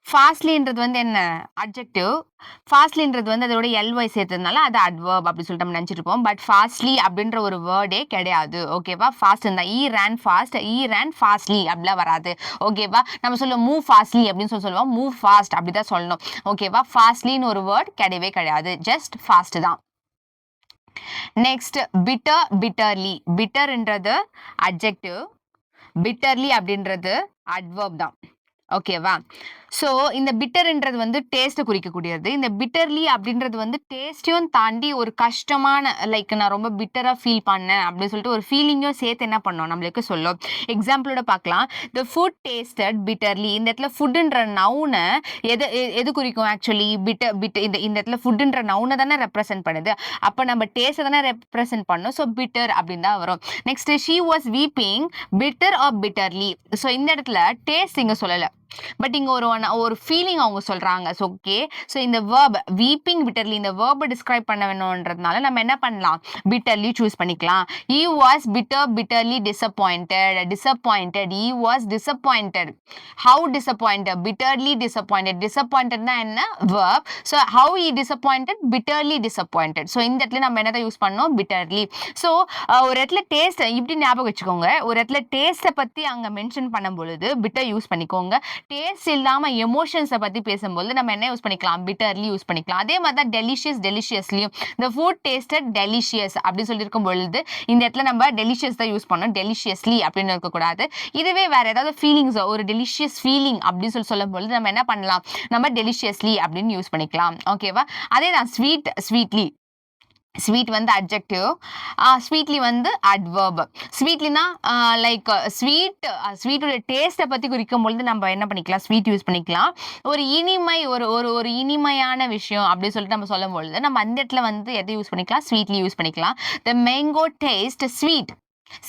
ஃபாஸ்ட்லின்றது வந்து என்ன? அட்ஜெக்டிவ். ஃபாஸ்ட்லின்றது வந்து அதோட எல்ஒய் சேர்த்ததுனால அது அட்வர்ப் அப்படி சொல்லிட்டு நம்ம நினச்சிட்டு இருப்போம். பட் ஃபாஸ்ட்லி அப்படின்ற ஒரு வேர்டே கிடையாது. ஓகேவா? ஃபாஸ்ட் இருந்தால் ஈ ரேன் ஃபாஸ்ட்லி அப்படிலாம் வராது. ஓகேவா? நம்ம சொல்லுவோம் மூவ் ஃபாஸ்ட்லி அப்படின்னு சொல்லுவோம். மூவ் ஃபாஸ்ட் அப்படி தான் சொல்லணும். ஓகேவா? ஃபாஸ்ட்லின்னு ஒரு வேர்ட் கிடையவே கிடையாது. ஜஸ்ட் ஃபாஸ்ட் தான். Next bitterly. பிட்டர்ன்றது அட்ஜெக்டிவ், பிட்டர்லி அப்படின்றது அட்வர்ப் தான். ஓகேவா? ஸோ இந்த பிட்டர்ன்றது வந்து டேஸ்ட்டை குறிக்கக்கூடியது. இந்த பிட்டர்லி அப்படின்றது வந்து டேஸ்ட்டையும் தாண்டி ஒரு கஷ்டமான, லைக் நான் ரொம்ப பிட்டராக ஃபீல் பண்ணேன் அப்படின்னு சொல்லிட்டு ஒரு ஃபீலிங்கும் சேர்த்து என்ன பண்ணோம் நம்மளுக்கு சொல்லும். எக்ஸாம்பிளோட பார்க்கலாம். The food tasted bitterly. இந்த இடத்துல ஃபுட்டுன்ற நவுனை எது குறிக்கும்? ஆக்சுவலி இந்த இடத்துல ஃபுட்டுன்ற நவுனை தானே ரெப்ரசென்ட் பண்ணுது. அப்போ நம்ம டேஸ்ட்டை தானே ரெப்ரசென்ட் பண்ணோம். ஸோ பிட்டர் அப்படின்னு தான் வரும். Next, she was weeping bitter or bitterly. So இந்த இடத்துல டேஸ்ட் இங்கே சொல்லலை, பட் இங்க ஒரு ஃபீலிங் அவங்க சொல்றாங்க. ஓகே. ஸோ இந்த வேர்ப் வீப்பிங் பிட்டர்லி, இந்த வேர்பை டிஸ்கிரைப் பண்ண வேணும்ன்றதுனால நம்ம என்ன பண்ணலாம்? பிட்டர்லி சூஸ் பண்ணிக்கலாம். he was bitterly disappointed. he was disappointed. how disappointed? bitterly disappointedனா என்ன? verb. so how he disappointed? bitterly disappointed. So இந்த இடத்துல நம்ம என்னதை யூஸ் பண்ணோம்? பிட்டர்லி. ஸோ ஒரு இடத்துல டேஸ்ட் இப்படி ஞாபகம் வச்சுக்கோங்க. ஒரு இடத்துல டேஸ்ட்டை பத்தி அங்க மென்ஷன் பண்ணும் பொழுது பிட்டர் யூஸ் பண்ணிக்கோங்க. டேஸ்ட் இல்லாம எமோஷன்ஸை பத்தி பேசும்போது நம்ம என்ன யூஸ் பண்ணிக்கலாம்? பிட்டர்லி யூஸ் பண்ணிக்கலாம். அதே மாதிரி தான் டெலிஷியஸ்லியும் the food tasted delicious அப்படி சொல்லியிருக்கும் பொழுது இந்த இடத்துல நம்ம டெலிஷியஸ் தான் யூஸ் பண்ணணும், டெலிஷியஸ்லி அப்படின்னு இருக்கக்கூடாது. இதுவே வேற ஏதாவது ஃபீலிங்ஸ், ஒரு டெலிஷியஸ் ஃபீலிங் அப்படின்னு சொல்லும் பொழுது நம்ம என்ன பண்ணலாம்? நம்ம டெலிஷியஸ்லி அப்படின்னு யூஸ் பண்ணிக்கலாம். ஓகேவா? அதே தான் ஸ்வீட்லி. ஸ்வீட் வந்து அட்ஜெக்டிவ், ஸ்வீட்லி வந்து அட்வர்ப். ஸ்வீட்லினா லைக் ஸ்வீட்டோட டேஸ்ட்டை பற்றி குறிக்கும் பொழுது நம்ம என்ன பண்ணிக்கலாம்? ஸ்வீட் யூஸ் பண்ணிக்கலாம். ஒரு இனிமை, ஒரு இனிமையான விஷயம் அப்படின்னு சொல்லிட்டு நம்ம சொல்லும் பொழுது நம்ம அந்த இடத்துல வந்து எதை யூஸ் பண்ணிக்கலாம்? ஸ்வீட்லி யூஸ் பண்ணிக்கலாம். த மேங்கோ டேஸ்ட்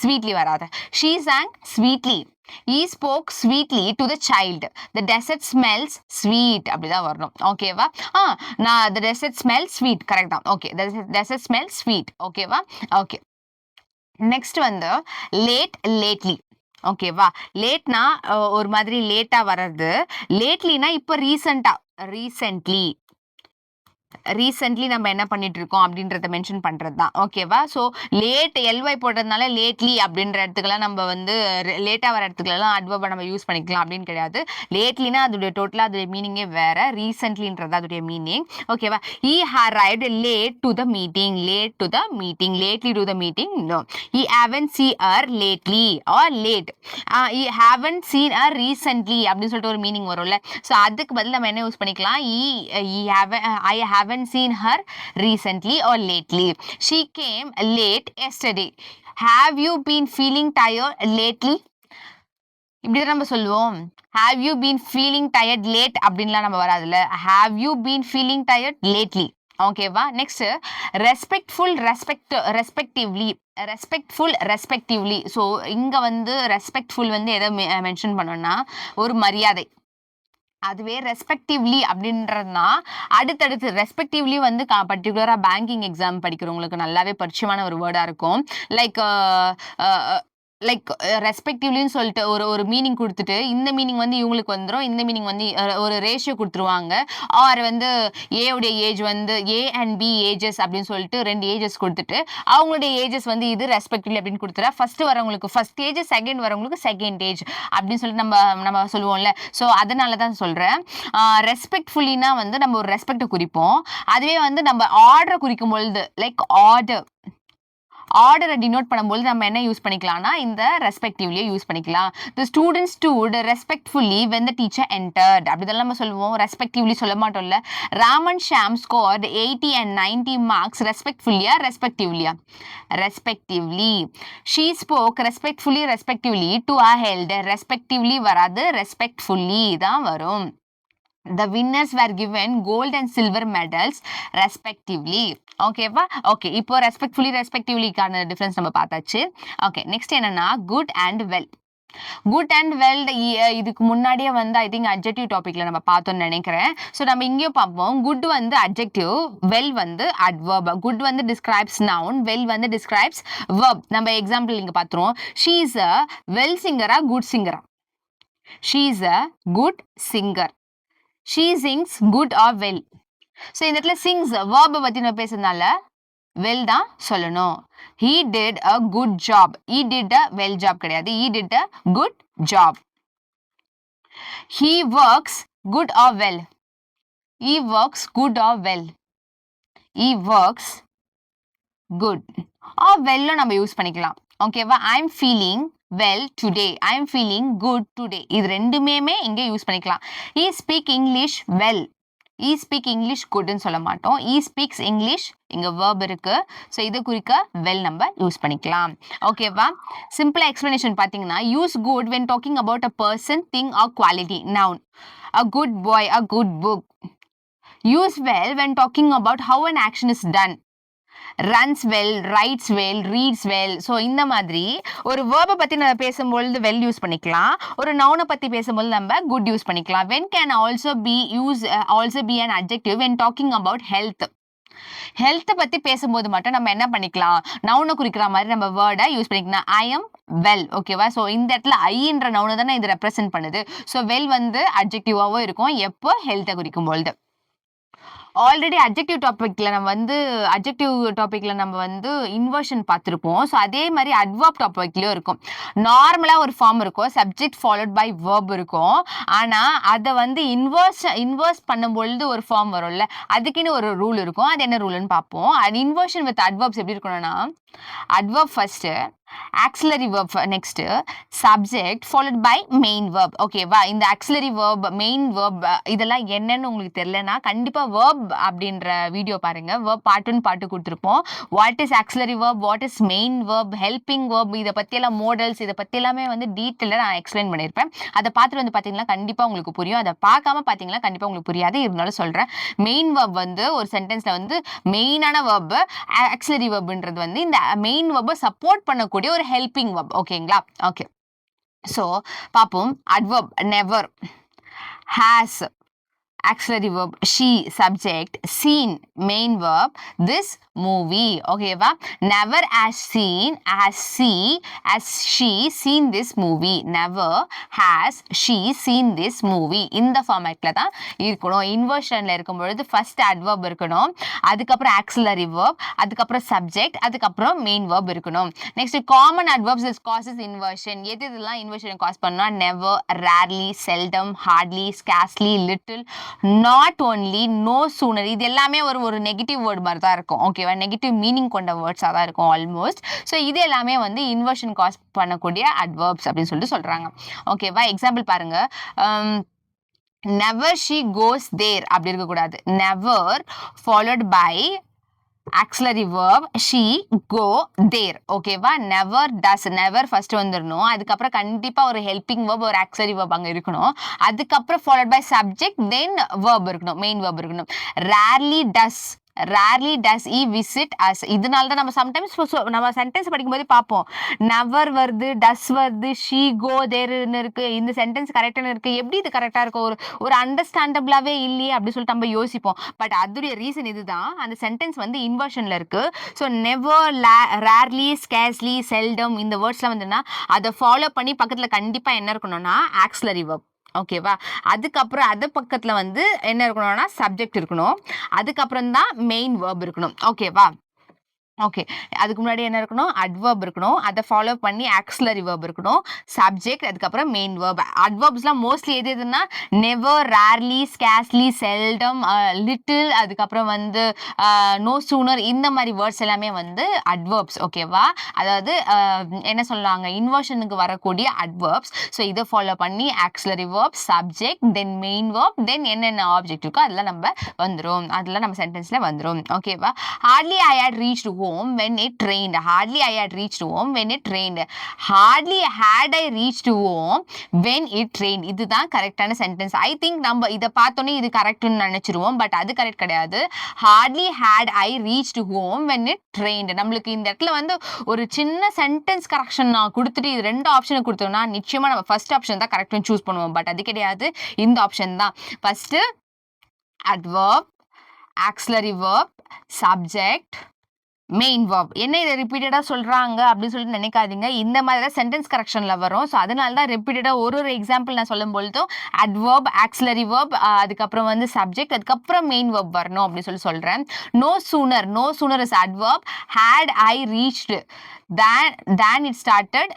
ஸ்வீட்லி வராது. she sang sweetly. he spoke sweetly to the child. the desert smells sweet அப்படிதான் வரணும். ஓகேவா? நான் the desert smells sweet correct தான். Okay. the desert smells sweet. ஓகேவா? ஓகே. நெக்ஸ்ட் வந்து லேட்லி. ஓகேவா? லேட்னா ஒரு மாதிரி லேட்டா வர்றது. லேட்லினா இப்போ ரீசென்ட்லி ரீசென்ட்லி நம்ம என்ன பண்ணிட்டு இருக்கோம் அப்படின்றத மென்ஷன் பண்றது தான். ஓகேவா? ஸோ லேட் எல்ஒய் போட்டதுனால லேட்லி அப்படின்ற இடத்துக்குலாம் நம்ம வந்து லேட்டாக வர இடத்துக்குலாம் அட்வர்பை நம்ம யூஸ் பண்ணிக்கலாம் அப்படின்னு கிடையாது. லேட்லினா அதோடைய டோட்டலாக அதோடைய மீனிங்கே வேற. ரீசென்ட்லின்றது அதோடைய மீனிங். ஓகேவா? He arrived late to the meeting. Late to the meeting. Lately to the meeting. No. He haven't seen her lately or late. He haven't seen her recently அப்படின்னு சொல்லிட்டு ஒரு மீனிங் வரும்ல. ஸோ அதுக்கு பதில் நம்ம என்ன யூஸ் பண்ணிக்கலாம்? I haven't seen her recently or lately. She came late yesterday. Have you been feeling tired lately? இப்படிதான் நம்ம சொல்லுவோம். Have you been feeling tired late அப்படின்லாம் நம்ம வராதுல்ல. Have you been feeling tired lately? ஓகேவா? Next respectively. ஸோ இங்க வந்து ரெஸ்பெக்ட்ஃபுல் வந்து எதை மென்ஷன் பண்ணோம்னா ஒரு மரியாதை. அதுவே ரெஸ்பெக்டிவ்லி அப்படின்றதுனா அடுத்தடுத்து ரெஸ்பெக்டிவ்லி வந்து பர்டிகுலராக பேங்கிங் எக்ஸாம் படிக்கிறவங்களுக்கு நல்லாவே பரிச்சயமான ஒரு வேர்டாக இருக்கும். லைக் ரெஸ்பெக்டிவ்லின்னு சொல்லிட்டு ஒரு மீனிங் கொடுத்துட்டு இந்த மீனிங் வந்து இவங்களுக்கு வந்துடும், இந்த மீனிங் வந்து ஒரு ரேஷியோ கொடுத்துருவாங்க. ஆர் வந்து ஏவுடைய ஏஜ் வந்து ஏ அண்ட் பி ஏஜஸ் அப்படின்னு சொல்லிட்டு 2 ஏஜஸ் கொடுத்துட்டு அவங்களுடைய ஏஜஸ் வந்து இது ரெஸ்பெக்டிவ்லி அப்படின்னு கொடுத்துட்டா ஃபர்ஸ்ட் வரவங்களுக்கு ஃபர்ஸ்ட் ஏஜ், செகண்ட் வரவங்களுக்கு செகண்ட் ஏஜ் அப்படின்னு சொல்லிட்டு நம்ம சொல்லுவோம்ல. ஸோ அதனால தான் சொல்கிறேன். ரெஸ்பெக்ட்ஃபுல்லினா வந்து நம்ம ஒரு ரெஸ்பெக்டை குறிப்போம். அதுவே வந்து நம்ம ஆர்டரை குறிக்கும் பொழுது லைக் ஆர்டரை டினோட் பண்ணும்போது நம்ம என்ன யூஸ் பண்ணிக்கலாம்னா இந்த ரெஸ்பெக்டிவ்லியே யூஸ் பண்ணிக்கலாம். The student stood respectfully when the teacher entered அப்படிதான் நம்ம சொல்லுவோம். ரெஸ்பெக்டிவ்லி சொல்ல மாட்டோம்ல. Raman Shyam scored 80 and 90 marks respectively. She spoke respectfully to a elder. Respectively வராது, ரெஸ்பெக்ட்ஃபுல்லி தான் வரும். The winners were given gold and silver medals respectively. ஓகேவா? ஓகே, இப்போ ரெஸ்பெக்டிவ்லிக்கான டிஃபரன்ஸ் நம்ம பார்த்தாச்சு. ஓகே, நெக்ஸ்ட் என்னன்னா good and well. Good and well இதுக்கு முன்னாடியே வந்து ஐ திங்க் அட்ஜெக்டிவ் டாபிக்ல நம்ம பார்த்தோம்னு நினைக்கிறேன். ஸோ நம்ம இங்கேயும் பார்ப்போம். குட் வந்து அட்ஜெக்டிவ், வெல் வந்து அட்வர்ப். குட் வந்து டிஸ்கிரைப்ஸ் நவுன், வெல் வந்து டிஸ்கிரைப்ஸ் வெர்ப். நம்ம எக்ஸாம்பிள் இங்க பார்த்துருவோம். ஷீ இஸ் அ வெல் சிங்கரா, குட் சிங்கரா? She is a good singer. She sings good or well. So இந்த இடத்துல sings verb பற்றி நம்ம பேசுறதுனால well தான் சொல்லணும். He did a good job. He did a well job கிடையாது. He did a good job. He works good or well. He works good or well. He works good or well நம்ம யூஸ் பண்ணிக்கலாம். ஓகேவா? I'm feeling well today. I'm feeling good today. இது ரெண்டுமே இங்கே யூஸ் பண்ணிக்கலாம். He speak English well. He speak English goodன்னு சொல்ல மாட்டோம். He speaks English இங்க verb இருக்கு. ஸோ இது குறிக்க well நம்ம யூஸ் பண்ணிக்கலாம். ஓகேவா? சிம்பிளா எக்ஸ்பிளனேஷன் பார்த்தீங்கன்னா use good when talking about a person, thing or quality. Noun. A good boy, a good book. Use well when talking about how an action is done. runs well, writes well, reads well. So இந்த மாதிரி ஒரு வேர்பை பற்றி நம்ம பேசும்பொழுது வெல் யூஸ் பண்ணிக்கலாம். ஒரு நவுனை பற்றி பேசும்போது நம்ம குட் யூஸ் பண்ணிக்கலாம். when can also be an adjective when talking about health. ஹெல்த்தை பற்றி பேசும்போது மட்டும் நம்ம என்ன பண்ணிக்கலாம்? நவுனை குறிக்கிற மாதிரி நம்ம வேர்டை யூஸ் பண்ணிக்கலாம். I am well. ஓகேவா? ஸோ இந்த இடத்துல ஐன்ற நவுனை தானே இது ரெப்ரசென்ட் பண்ணுது. ஸோ வெல் வந்து அட்ஜெக்டிவாகவும் இருக்கும் எப்போ ஹெல்த்தை குறிக்கும் பொழுது. ஆல்ரெடி அட்ஜெக்டிவ் டாபிக்ல நம்ம வந்து இன்வர்ஷன் பார்த்துருப்போம். ஸோ அதே மாதிரி அட்வர்ப் டாபிக்லயும் இருக்கும். நார்மலாக ஒரு ஃபார்ம் இருக்கும், சப்ஜெக்ட் ஃபாலோட் பை வேர்ப் இருக்கும். ஆனால் அதை வந்து இன்வர்ஸ் பண்ணும்பொழுது ஒரு ஃபார்ம் வரும்ல, அதுக்குன்னு ஒரு ரூல் இருக்கும். அது என்ன ரூல்னு பார்ப்போம். அது இன்வர்ஷன் வித் அட்வர்ப்ஸ் எப்படி இருக்கணும்னா adverb first, auxiliary verb next, subject followed by main verb. ஓகேவா? இந்த ஆக்சிலரி verb, மெயின் verb இதெல்லாம் என்னன்னு உங்களுக்கு தெரியலனா கண்டிப்பா verb அப்படின்ற வீடியோ பாருங்க. verb part 1 part 2 கொடுத்திருப்போம். what is auxiliary verb, what is main verb, helping verb, இத பத்தி எல்லாம் மாடல்ஸ், இத பத்தி எல்லாமே வந்து டீடைலா நான் எக்ஸ்பிளைன் பண்ணிருப்பேன். அதை பார்த்துட்டு வந்து பாத்தீங்கன்னா கண்டிப்பா உங்களுக்கு புரியும். அதை பார்க்காம பாத்தீங்கன்னா கண்டிப்பா உங்களுக்கு புரியாது. இருந்தாலும் சொல்றேன். மெயின் verb வந்து ஒரு சென்டென்ஸ்ல வந்து மெயினான verb, ஆக்சிலரி verbன்றது வந்து இந்த மெயின் verb சப்போர்ட் பண்ணக்கூடிய ஒரு ஹெல்பிங் verb. ஓகேங்களா? ஓகே, சோ பாப்போம். Adverb never, has, auxiliary verb she, subject, seen, main verb, this movie. ஓகேவா? never has she seen this movie. never has she seen this movie. இந்த ஃபார்மேட்ல தான் இருக்கணும். இன்வர்ஷன்ல இருக்கும் பொழுது ஃபர்ஸ்ட் adverb இருக்கணும், அதுக்கப்புறம் auxiliary verb, அதுக்கப்புறம் subject, அதுக்கப்புறம் main verb இருக்கணும். Next common adverbs that causes inversion. எது இதெல்லாம் இன்வர்ஷன் காஸ் பண்ணா? never, rarely, seldom, hardly, scarcely, little, not only, no sooner. இது எல்லாமே ஒரு நெகட்டிவ் வேர்ட் மாதிரி தான் இருக்கும். ஓகேவா? நெகட்டிவ் மீனிங் கொண்ட வேர்ட்ஸாக தான் இருக்கும் ஆல்மோஸ்ட். ஸோ இது எல்லாமே வந்து இன்வர்ஷன் காஸ் பண்ணக்கூடிய அட்வர்ப்ஸ் அப்படின்னு சொல்லிட்டு சொல்றாங்க. ஓகேவா? எக்ஸாம்பிள் பாருங்க. never she goes there அப்படி இருக்கக்கூடாது. never followed by auxiliary verb she, go, there. ஓகேவா? never does, never first வந்துடணும், அதுக்கப்புறம் கண்டிப்பா ஒரு helping verb ஒரு auxiliary verb அங்க இருக்கணும், அதுக்கப்புறம் followed by subject then verb இருக்கணும், main verb இருக்கணும். rarely does he visit us. இதனால தான் நம்ம சம்டைம்ஸ் நம்ம சென்டென்ஸ் படிக்கும்போது பார்ப்போம், never வருது, does வருது, she, go, thereன்னு இருக்கு, இந்த சென்டென்ஸ் கரெக்டான இருக்கு, எப்படி இது கரெக்டா இருக்கும், ஒரு அண்டர்ஸ்டாண்டபிளாவே இல்லையே அப்படி சொல்லிட்டு நம்ம யோசிப்போம். பட் அதுடைய ரீசன் இதுதான், அந்த சென்டென்ஸ் வந்து இன்வர்ஷன்ல இருக்கு. So never, rarely, scarcely, seldom இந்த வேர்ட்ஸ்லாம் வந்துன்னா அதை ஃபாலோ பண்ணி பக்கத்துல கண்டிப்பா என்ன இருக்கணும்னா ஆக்ஸிலரி verb. ஓகேவா? அதுக்கப்புறம் அது பக்கத்துல வந்து என்ன இருக்கணும்னா சப்ஜெக்ட் இருக்கணும், அதுக்கப்புறம் தான் மெயின் verb இருக்கணும். ஓகேவா? ஓகே, அதுக்கு முன்னாடி என்ன இருக்கணும்? அட்வர்ப் இருக்கணும், அதை ஃபாலோ பண்ணி ஆக்ஸிலரி verb இருக்கணும், சப்ஜெக்ட், அதுக்கப்புறம் மெயின் verb. அட்வர்ப்ஸ்லாம் மோஸ்ட்லி எதுனா never, rarely, scarcely, seldom, little, அதுக்கப்புறம் வந்து நோ சூனர், இந்த மாதிரி வேர்ட்ஸ் எல்லாமே வந்து அட்வர்ப்ஸ். ஓகேவா? அதாவது என்ன சொல்லுவாங்க, இன்வர்ஷனுக்கு வரக்கூடிய அட்வர்ப்ஸ். ஸோ இதை ஃபாலோ பண்ணி ஆக்ஸிலரி verb, சப்ஜெக்ட், தென் மெயின் verb, தென் என்னென்ன ஆப்ஜெக்ட் இருக்கோ அதெல்லாம் நம்ம வந்துடும், அதெல்லாம் நம்ம சென்டென்ஸ்ல வந்துடும். ஓகேவா? Hardly I had reached home when it rained. Hardly I had reached home when it rained. Hardly had I reached home when it rained. இதுதான் கரெக்டான சென்டென்ஸ். ஐ திங்க் நம்ம இதை பார்த்தோன்னே இது கரெக்ட்னு நினைச்சிருவோம், பட் அது கரெக்ட் கிடையாது. Hardly had I reached home when it rained. நம்மளுக்கு இந்த இடத்துல வந்து ஒரு சின்ன சென்டென்ஸ் கரெக்ஷன் நான் கொடுத்துட்டு இது ரெண்டு ஆப்ஷன் கொடுத்தோம்னா நிச்சயமா நம்ம ஃபர்ஸ்ட் ஆப்ஷன் தான் கரெக்ட்னு சூஸ் பண்ணுவோம், பட் அது கிடையாது, இந்த ஆப்ஷன் தான். First adverb, auxiliary verb, subject, main verb. என்ன இதை ரிப்பீட்டடா சொல்றாங்க அப்படின்னு சொல்லிட்டு நினைக்காதீங்க, இந்த மாதிரி தான் சென்டென்ஸ் கரெக்ஷன்ல வரும். ஸோ அதனால தான் ரிப்பீட்டடா ஒரு எக்ஸாம்பிள் நான் சொல்லும் பொழுதும் அட்வர்ப், ஆக்ஸிலரி verb, அதுக்கப்புறம் வந்து சப்ஜெக்ட், அதுக்கப்புறம் மெயின் verb வரணும் அப்படின்னு சொல்றேன். No sooner, no sooner is adverb. had I reached then it started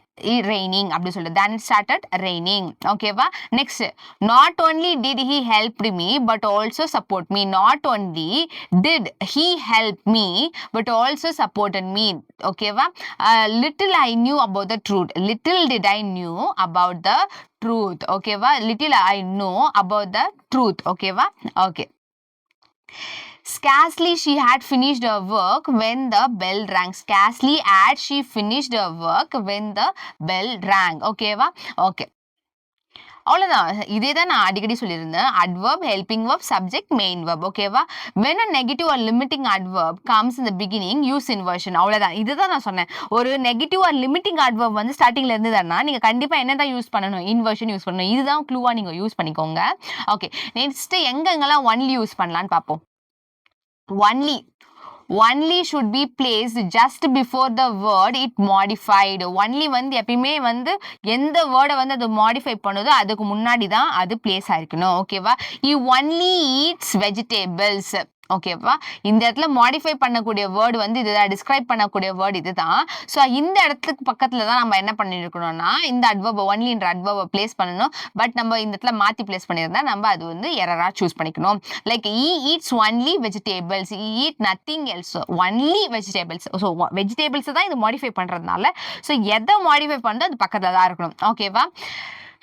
raining அப்படி சொல்லிட்டு then it started raining. ஓகேவா? Next, not only did he help me but also support me. not only did he help me but also supported me. ஓகேவா? little I knew about the truth. little did I knew about the truth. ஓகேவா? little I know about the truth. ஓகேவா? Okay. Scarcely she had finished her work when the bell rang. Scarcely had she finished her work when the bell rang. ஓகேவா? ஓகே, அவ்வளோதான். இதே தான் நான் அடிக்கடி சொல்லியிருந்தேன், adverb, helping verb, subject, main verb. ஓகேவா? when a negative or limiting adverb comes in the beginning, use inversion. அவ்வளோதான். இதுதான் நான் சொன்னேன், ஒரு நெகட்டிவ் ஆர் லிமிட்டிங் adverb வந்து ஸ்டார்டிங்ல இருந்ததுன்னா நீங்க கண்டிப்பா என்ன தான் யூஸ் பண்ணணும்? இன்வர்ஷன் யூஸ் பண்ணணும். இதுதான் க்ளூவா நீங்க யூஸ் பண்ணிக்கோங்க. ஓகே, நெக்ஸ்ட் எங்கெங்கெல்லாம் ஒன்லி யூஸ் பண்ணலான்னு பார்ப்போம். only should be placed just before the word it modified. only வந்து எப்பயுமே வந்து எந்த வேர்டை வந்து அது மாடிஃபை பண்ணுதோ அதுக்கு முன்னாடி தான் அது பிளேஸ் ஆயிருக்கணும். ஓகேவா? he only eats vegetables. ஓகேவா? இந்த இடத்துல மாடிஃபை பண்ணக்கூடிய வேர்டு வந்து இதுதான், டிஸ்கிரைப் பண்ணக்கூடிய வேர்டு இதுதான். ஸோ இந்த இடத்துக்கு பக்கத்துல தான் நம்ம என்ன பண்ணிருக்கணும்னா இந்த அட்வர்ப், ஒன்லின்ற அட்வர்பை பிளேஸ் பண்ணணும். பட் நம்ம இந்த இடத்துல மாத்தி பிளேஸ் பண்ணியிருந்தா நம்ம அது வந்து எரரா சூஸ் பண்ணிக்கணும். Like he eats only vegetables, he eat nothing else, only vegetables. So vegetables தான் இது மாடிஃபை பண்றதுனால ஸோ எதை மாடிஃபை பண்ணோ அது பக்கத்துல தான் இருக்கணும். ஓகேவா?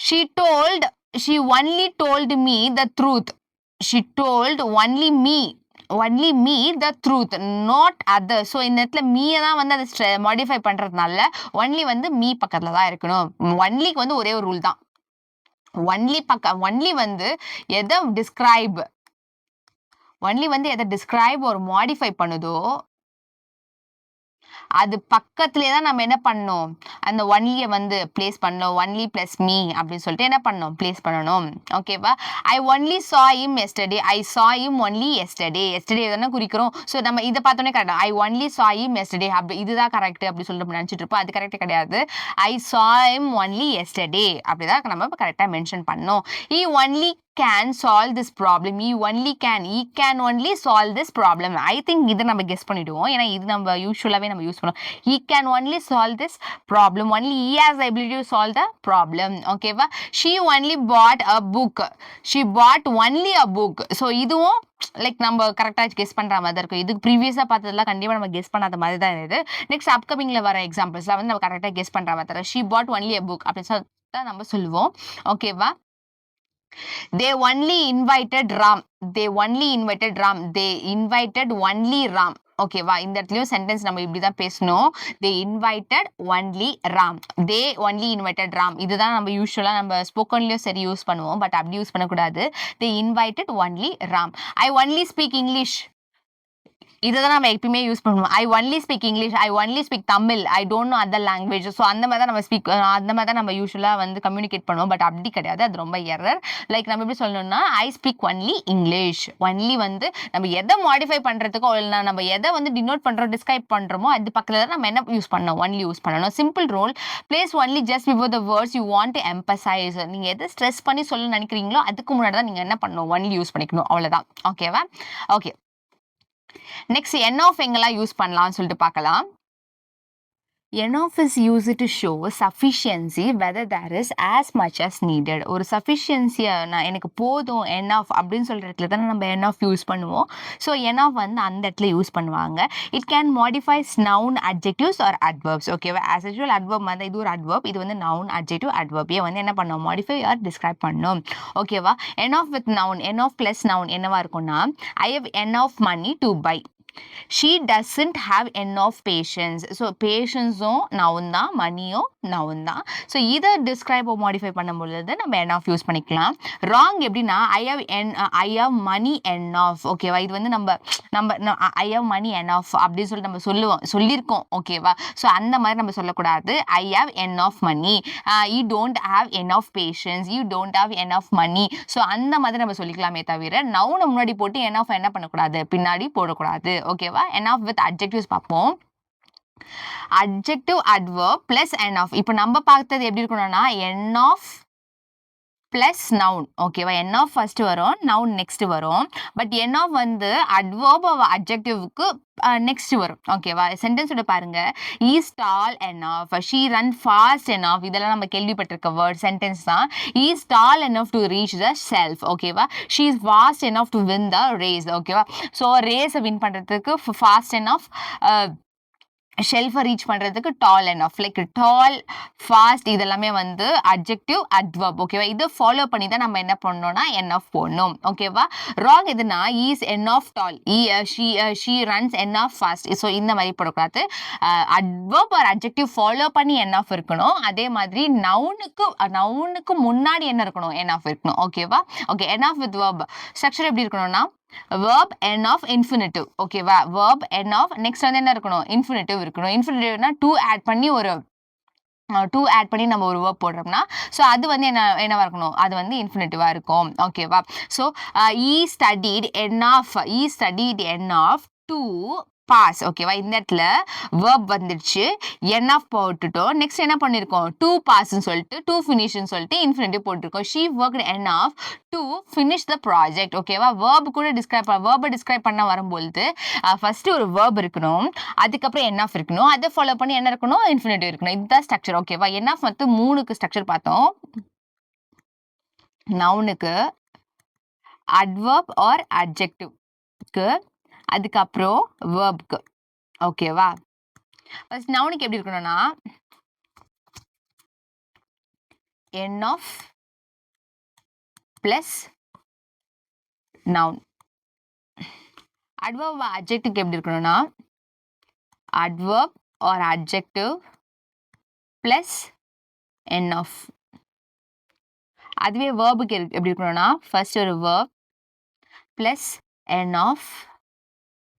she only told me the truth. she told only me the truth, not other. So இந்த இடத்துல மீயை தான் வந்து அதை மாடிஃபை பண்றதுனால ஒன்லி வந்து மீ பக்கத்துல தான் இருக்கணும். ஒன்லிக்கு வந்து ஒரே ஒரு ரூல் தான், ஒன்லி வந்து எதை டிஸ்கிரைப் ஒரு மாடிஃபை பண்ணுதோ அது பக்கத்துலேயே தான் நம்ம என்ன பண்ணணும், அந்த ஒன்லியை வந்து பிளேஸ் பண்ணணும். ஒன்லி ப்ளஸ் மீ அப்படின்னு சொல்லிட்டு என்ன பண்ணணும், பிளேஸ் பண்ணணும். ஓகேவா? ஐ ஒன்லி சா இம் எஸ்டர்டே. ஐ சா இம் ஒன்லி எஸ்டர்டே. எஸ்டர்டே தானே குறிக்கிறோம். ஸோ நம்ம இதை பார்த்தோன்னே கரெக்டாக ஐ ஒன்லி சா இம் எஸ்டர்டே அப்படி இதுதான் கரெக்ட் அப்படி சொல்லிட்டு நம்ம நினச்சிட்டு இருப்போம். அது கரெக்ட் கிடையாது. ஐ சா இம் ஒன்லி எஸ்டர்டே அப்படிதான் நம்ம கரெக்டாக மென்ஷன் பண்ணோம். ஈ only can solve this problem. He can only solve this problem. I think இதை நம்ம கெஸ் பண்ணிடுவோம். ஏன்னா இது நம்ம யூஸ்வலாகவே நம்ம யூஸ் பண்ணுவோம். He can only solve this problem. Only he has the ability to solve the problem. ஓகேவா? She only bought a book. She bought only a book. So இதுவும் லைக் நம்ம கரெக்டாக கெஸ் பண்ணுற மாதிரி இருக்கும். இதுக்கு ப்ரீவியஸாக பார்த்ததெல்லாம் கண்டிப்பாக நம்ம கெஸ் பண்ணாத மாதிரி தான் இது. நெக்ஸ்ட் அப்கமிங்கில் வர எக்ஸாம்பிள்ஸ்லாம் வந்து நம்ம கரெக்டாக கெஸ் பண்ணுற மாதிரி தரோம். She bought only a book அப்படின்னு சொல்லிட்டு நம்ம சொல்லுவோம். ஓகேவா? They only invited Ram. They only invited Ram. They invited only Ram. ஓகேவா? இந்த இடத்துலயும் சென்டென்ஸ் நம்ம இப்படி தான் பேசணும். They invited only Ram. They only invited Ram. இதுதான் நம்ம யூஸ்வலா நம்ம ஸ்போக்கன்லயும் சரி யூஸ் பண்ணுவோம். பட் அப்படி யூஸ் பண்ணக்கூடாது. They invited only Ram. I only speak English. இதை தான் நம்ம எப்பயுமே யூஸ் பண்ணுவோம். I only speak English. I only speak Tamil. I don't know other language. So அந்த மாதிரி தான் நம்ம அந்த மாதிரி தான் நம்ம யூஸ்வலாக வந்து கம்யூனிகேட் பண்ணுவோம். பட் அப்படி கிடையாது. அது ரொம்ப எரர். லைக் நம்ம எப்படி சொல்லணும்னா I speak only English. Only வந்து நம்ம எதை மாடிஃபை பண்ணுறதுக்கோ இல்லை நம்ம எதை வந்து டினோட் பண்ணுறோம் டிஸ்கிரைப் பண்ணுறோமோ அது பக்கத்தில் தான் நம்ம என்ன யூஸ் பண்ணணும், ஒன்லி யூஸ் பண்ணணும். Simple rule, place only just before the words you want to emphasise. நீங்கள் எதை ஸ்ட்ரெஸ் பண்ணி சொல்ல நினைக்கிறீங்களோ அதுக்கு முன்னாடி தான் நீங்கள் என்ன பண்ணணும், ஒன்லி யூஸ் பண்ணிக்கணும். அவ்வளோதான். ஓகேவா? ஓகே, நெக்ஸ்ட் என் ஆஃப் எங்கெல்லாம் யூஸ் பண்ணலாம்னு சொல்லிட்டு பார்க்கலாம். N of is used to show sufficiency whether there is as much as needed. ஒரு sufficiency நான் எனக்கு போதும் N of அப்படின்னு சொல்ற இடத்துல தான் நம்ம N of யூஸ் பண்ணுவோம். ஸோ N of வந்து அந்த இடத்துல யூஸ் பண்ணுவாங்க. It can modify noun, adjectives or adverbs. ஓகேவா? as usual adverb மாதிரி இது ஒரு adverb. இது வந்து noun, adjective, adverb. வந்து என்ன பண்ணணும், மாடிஃபை ஆர் டிஸ்கிரைப் பண்ணணும். ஓகேவா? N of with noun, N of plus noun என்னவா இருக்கும்னா I have N of money to buy. She doesn't have enough patience. So patience-உம் noun தான், மணியும் noun தான். ஸோ இதை டிஸ்கிரைப் மாடிஃபை பண்ணும் பொழுது நம்ம enough யூஸ் பண்ணிக்கலாம். ராங் எப்படின்னா I have money enough. ஓகேவா? இது வந்து நம்ம I have money enough அப்படின்னு சொல்லி நம்ம சொல்லியிருக்கோம். ஓகேவா? ஸோ அந்த மாதிரி நம்ம சொல்லக்கூடாது. I have enough money. You don't have enough patience. You don't have enough money. So அந்த மாதிரி நம்ம சொல்லிக்கலாமே தவிர நவுனை முன்னாடி போட்டு enough என்ன பண்ணக்கூடாது, பின்னாடி போடக்கூடாது. ஓகேவா? enough with adjectives பார்ப்போம். adjective, adverb plus enough. இப்போ நம்ம பார்த்தது எப்படி இருக்கணும்னா enough plus noun. ஓகேவா? enough first வரும், noun next வரும். பட் enough வந்து adverb adjectiveக்கு next வரும். ஓகேவா? சென்டென்ஸோட பாருங்க. is tall enough, she run fast enough. இதெல்லாம் நம்ம கேள்விப்பட்டிருக்க வேர்ட் சென்டென்ஸ் தான். is tall enough to reach the shelf. ஓகேவா? she is fast enough to win the race. ஓகேவா? ஸோ ரேஸை வின் பண்ணுறதுக்கு fast enough, ஷெல்ஃபை ரீச் பண்ணுறதுக்கு டால் enough. லைக் டால், ஃபாஸ்ட் இதெல்லாமே வந்து அட்ஜெக்டிவ், அட்வர்ப். ஓகேவா? இதை ஃபாலோ பண்ணி தான் நம்ம என்ன பண்ணோம்னா enough போடணும். ஓகேவா? ராங் எதுனா is enough tall, she runs enough fast. So இந்த மாதிரி போடக்கூடாது. அட்வர்ப் ஆர் அட்ஜெக்டிவ் ஃபாலோ பண்ணி enough இருக்கணும். அதே மாதிரி நவுனுக்கு முன்னாடி என்ன இருக்கணும், enough இருக்கணும். ஓகேவா? Okay, enough with verb structure எப்படி இருக்கணும்னா verb enough infinitive. ஓகேவா? verb enough நெக்ஸ்ட் வந்து என்ன இருக்கணும், infinitive இருக்கணும். infinitive-னா to add பண்ணி நம்ம ஒரு verb போடுறோம்னா ஸோ அது வந்து என்னவா இருக்கணும், அது வந்து இன்ஃபினிட்டிவா இருக்கும். ஓகேவா? So he studied enough to pass. ஓகேவா? இந்த இடத்துல verb வந்துடுச்சு, enough போட்டுட்டோம். நெக்ஸ்ட் என்ன பண்ணிருக்கோம், to pass ன்னு சொல்லிட்டு to finish ன்னு சொல்லிட்டு infinitive போட்டிருக்கோம். she worked enough to finish the project. ஓகேவா? verb கூட டிஸ்கிரைப் பண்ண வரும்போது ஃபர்ஸ்ட் ஒரு verb இருக்கணும், அதுக்கப்புறம் enough இருக்கணும், அதை ஃபாலோ பண்ணி என்ன இருக்கணும், infinitive இருக்கணும். இதுதான் ஸ்ட்ரக்சர். ஓகேவா? enough வந்து 3க்கு ஸ்ட்ரக்சர் பார்த்தோம். நவுனுக்கு, adverb or adjectiveக்கு, அதுக்கப்புறம் வேர்ப்க்கு. ஓகேவா? ஃபர்ஸ்ட் நவுனுக்கு எப்படி இருக்கணும்னா enough plus noun. adverb adjective எப்படி இருக்கணும்னா adverb or adjective plus enough. அதுவே வேர்புக்கு எப்படி இருக்கணும்னா ஃபர்ஸ்ட் ஒரு verb plus enough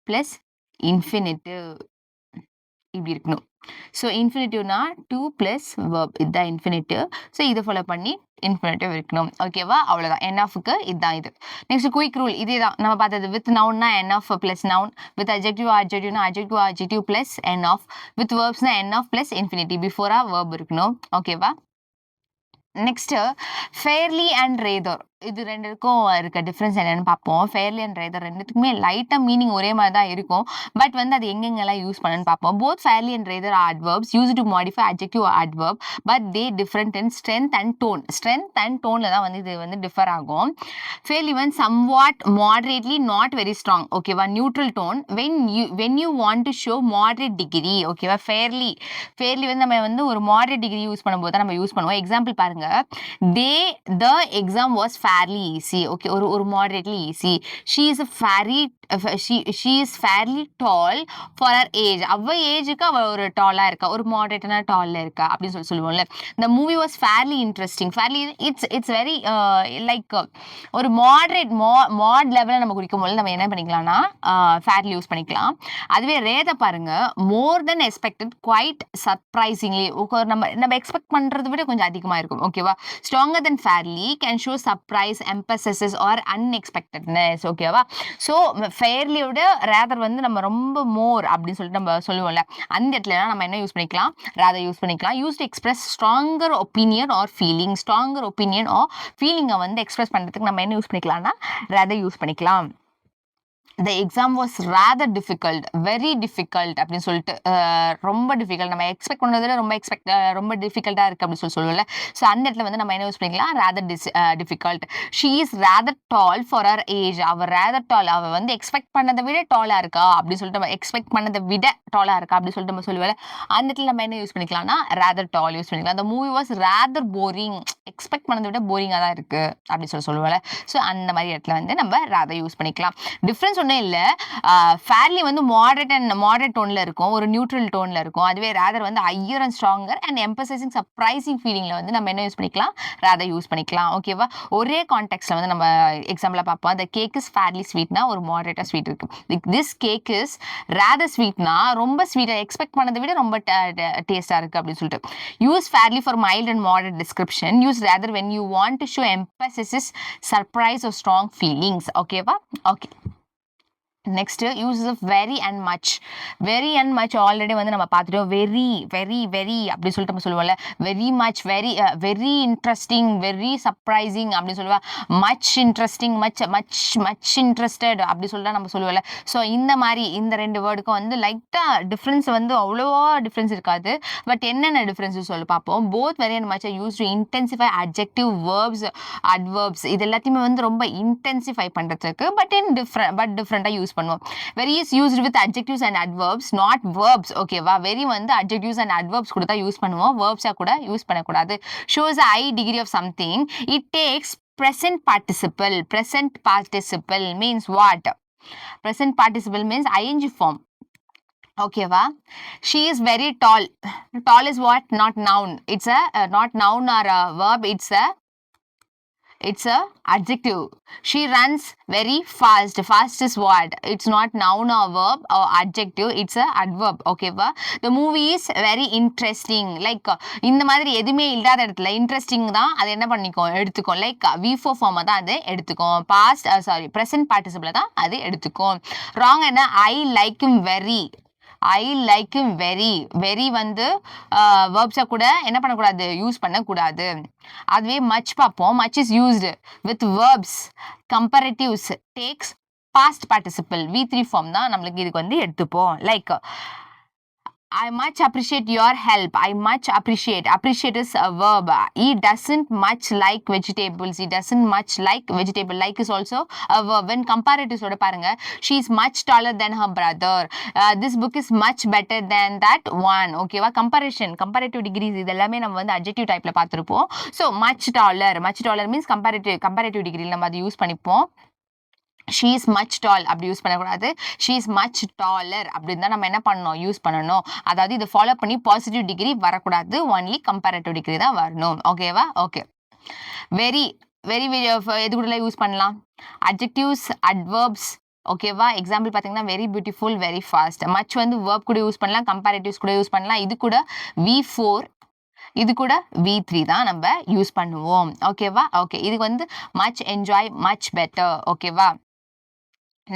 plus infinitive. இப்படி இருக்கணும். ஸோ இன்ஃபினிட்டிவ்னா டூ ப்ளஸ் verb இதுதான் இன்ஃபினிட்டிவ். ஸோ இதை ஃபாலோ பண்ணி இன்ஃபினிட்டிவ் இருக்கணும். ஓகேவா? அவ்வளோதான். என்ஆஃப்க்கு இதுதான் இது. நெக்ஸ்ட் குயிக் ரூல் இதே தான் நம்ம பார்த்தது. வித் நவுன்னா enough plus noun, with adjective அட்ஜெக்டிவ்னா அட்ஜெக்டிவ் ப்ளஸ் என்ஆஃப், வித் வேர்ப்ஸ்னா என்ஆஃப் ப்ளஸ் இன்ஃபினிட்டி பிஃபோரா verb இருக்கணும். ஓகேவா? நெக்ஸ்ட் ஃபேர்லி அண்ட் ரேதர், இது ரெண்டுக்கும் இருக்க டிஃப்ரென்ஸ் என்னன்னு பார்ப்போம். ஃபேர்லி அண்ட் ரேதர் ரெண்டுத்துக்குமே லைட்டாக மீனிங் ஒரே மாதிரி தான் இருக்கும். பட் வந்து அது எங்கெங்கெல்லாம் யூஸ் பண்ணணும்னு பார்ப்போம். Both fairly and rather are adverbs used to modify adjective or adverb, but they different in strength and tone. Strength and டோனில் தான் வந்து இது வந்து டிஃபர் ஆகும். ஃபேர்லி வந்து somewhat moderately not very strong. ஓகேவா? Neutral tone when you want to show moderate degree. ஓகேவா? ஃபேர்லி வந்து நம்ம வந்து ஒரு moderate degree யூஸ் பண்ணும்போது தான் நம்ம யூஸ் பண்ணுவோம். எக்ஸாம்பிள் பாருங்க. The exam was fairly easy. Okay, ஒரு moderately easy. She is fairly tall for her age. அவ ஏஜுக்கு அவ ஒரு டாலா இருக்கா, ஒரு மாடரேட்டான டால்ல இருக்கா அப்படின்னு சொல்லுவோம்ல. The movie was fairly interesting. Fairly it's very like ஒரு மாட் லெவலில் நம்ம குடிக்கும் போது நம்ம என்ன பண்ணிக்கலாம்னா ஃபேர்லி யூஸ் பண்ணிக்கலாம். அதுவே ரேத பாருங்க. more than expected, quite surprisingly. நம்ம எக்ஸ்பெக்ட் பண்றதை விட கொஞ்சம் அதிகமா இருக்கும். ஓகேவா? stronger than fairly can show surprise, emphasis or unexpectedness. ஓகேவா? ஸோ ஃபேர்லியோட ரேதர் வந்து நம்ம ரொம்ப மோர் அப்படின்னு சொல்லிட்டு நம்ம சொல்லுவோம்ல, அந்த இடத்துல நம்ம என்ன யூஸ் பண்ணிக்கலாம்? ரேதர் யூஸ் பண்ணிக்கலாம். Use to express stronger opinion or feeling. Stronger opinion or ஃபீலிங்கை வந்து எக்ஸ்பிரஸ் பண்ணுறதுக்கு நம்ம என்ன யூஸ் பண்ணிக்கலாம்னா ரேதர் யூஸ் பண்ணிக்கலாம். The exam was rather difficult, very difficult அப்படின்னு சொல்லிட்டு ரொம்ப டிஃபிகல்ட், நம்ம எக்ஸ்பெக்ட் பண்ணதை ரொம்ப டிஃபிகல்ட்டாக இருக்குது அப்படின்னு சொல்லுவோம்ல. ஸோ அந்த இடத்துல வந்து நம்ம என்ன யூஸ் பண்ணிக்கலாம்? rather difficult. She is rather tall for her age. அவள் rather tall, அவள் வந்து எக்ஸ்பெக்ட் பண்ணதை விட டாலாக இருக்கா அப்படின்னு சொல்லிட்டு நம்ம எக்ஸ்பெக்ட் பண்ணதை விட டாலாக இருக்கா அப்படின்னு சொல்லிட்டு நம்ம சொல்லுவோம்ல. அந்த இடத்துல நம்ம என்ன யூஸ் பண்ணிக்கலாம்னா rather tall யூஸ் பண்ணிக்கலாம். The movie was rather boring. Expect பண்ணதை விட போரிங்காக தான் இருக்குது அப்படின்னு சொல்லுவோம்ல. ஸோ அந்த மாதிரி இடத்துல வந்து நம்ம rather யூஸ் பண்ணிக்கலாம். டிஃப்ரென்ஸ் ஒன்றும் இல்லை. ஃபேர்லி வந்து மாடரேட் டோனில் இருக்கும், ஒரு நியூட்ரல் டோனில் இருக்கும். அதுவே ரேதர் வந்து higher and stronger and emphasizing surprising ஃபீலிங்கில் வந்து நம்ம என்ன யூஸ் பண்ணிக்கலாம்? ரேதர் யூஸ் பண்ணிக்கலாம். ஓகேவா? ஒரே கான்டெக்ட்ல வந்து நம்ம எக்ஸாம்பிளாக பார்ப்போம். அந்த கேக் இஸ் ஃபேர்லி ஸ்வீட்னா ஒரு மாடரேட்டாக ஸ்வீட் இருக்கு. திஸ் கேக் இஸ் ரேதர் ஸ்வீட்னா ரொம்ப ஸ்வீட்டாக, எக்ஸ்பெக்ட் பண்ணதை விட ரொம்ப டேஸ்டாக இருக்குது அப்படின்னு சொல்லிட்டு. Use fairly for mild and moderate description. Use rather when you want to show emphasis, surprise or strong feelings. ஓகேவா? Okay. Next uses of very and much already வந்து நம்ம பார்த்துட்டோம். வெரி அப்படின்னு சொல்லிட்டு நம்ம சொல்லுவோம்ல. Very much, very interesting, very surprising அப்படின்னு சொல்லுவா. மச் இன்ட்ரெஸ்டிங், மச் இன்ட்ரெஸ்டட் அப்படி சொல்லிட்டு நம்ம சொல்லுவோம்ல. ஸோ இந்த மாதிரி இந்த ரெண்டு வேர்டுக்கும் வந்து லைட்டாக டிஃப்ரென்ஸ் வந்து அவ்வளோவா டிஃப்ரென்ஸ் இருக்காது. பட் என்னென்ன டிஃப்ரென்ஸ் சொல்லி பார்ப்போம். Both very and much use to intensify adjective, verbs, adverbs இது எல்லாத்தையுமே வந்து ரொம்ப இன்டென்சிஃபை பண்ணுறதுக்கு பட் டிஃப்ரெண்ட்டாக யூஸ் பண்ணுவோம். Very is used with adjectives and adverbs, not verbs. ஓகேவா? very வந்து adjectives and adverbs கூட தான் யூஸ் பண்ணுவோம், verbs கூட யூஸ் பண்ணக்கூடாது. shows a high degree of something. It takes present participle means what? Present participle means ing form. ஓகேவா? she is very tall is what? not noun. It's a not noun or a verb. It's a adjective. She runs very fast. Fast is what? It's not noun or verb or adjective. It's a adverb. Okay va? The movie is very interesting. Like இந்த மாதிரி எதுவுமே இல்லாத இடத்துல இன்ட்ரெஸ்டிங் தான் அது என்ன பண்ணிக்கும் எடுத்துக்கும். லைக் V4 ஃபார்ம் தான் அது எடுத்துக்கும். பாஸ்ட் present participle தான் அது எடுத்துக்கும். wrong என்ன? I like him very. I like him very வந்து verbs கூட என்ன பண்ணக்கூடாது? யூஸ் பண்ணக்கூடாது. அதுவே மச் பார்ப்போம். Much is used with verbs, comparatives, takes past participle. V3 form தான் நம்மளுக்கு இதுக்கு வந்து எடுத்துப்போம். Like I much appreciate your help. I much appreciate. Appreciate is a verb. He doesn't much like vegetables. He doesn't much like vegetable. Like is also a verb. When comparatives oda parunga, she is much taller than her brother. This book is much better than that one. Okay va? Comparative degrees இதெல்லாமே நம்ம வந்து adjective typeல பார்த்திருப்போம். So much taller means comparative degree நம்ம அதை யூஸ் பண்ணிப்போம். she is much tall அப்படி யூஸ் பண்ணக்கூடாது. she is much taller அப்படின்னு தான் நம்ம என்ன பண்ணணும்? யூஸ் பண்ணணும். அதாவது இதை ஃபாலோ பண்ணி பாசிட்டிவ் டிகிரி வரக்கூடாது, ஒன்லி கம்பேரட்டிவ் டிகிரி தான் வரணும். ஓகேவா? ஓகே. வெரி எது கூட யூஸ் பண்ணலாம்? adjectives, adverbs, ஓகேவா? எக்ஸாம்பிள் பார்த்தீங்கன்னா very beautiful, very fast. Much வந்து verb கூட யூஸ் பண்ணலாம், கம்பேரேட்டிவ்ஸ் கூட யூஸ் பண்ணலாம். இது கூட V4, இது கூட V3 தான் நம்ம யூஸ் பண்ணுவோம். ஓகேவா? ஓகே. இதுக்கு வந்து மச் என்ஜாய், மச் பெட்டர். ஓகேவா?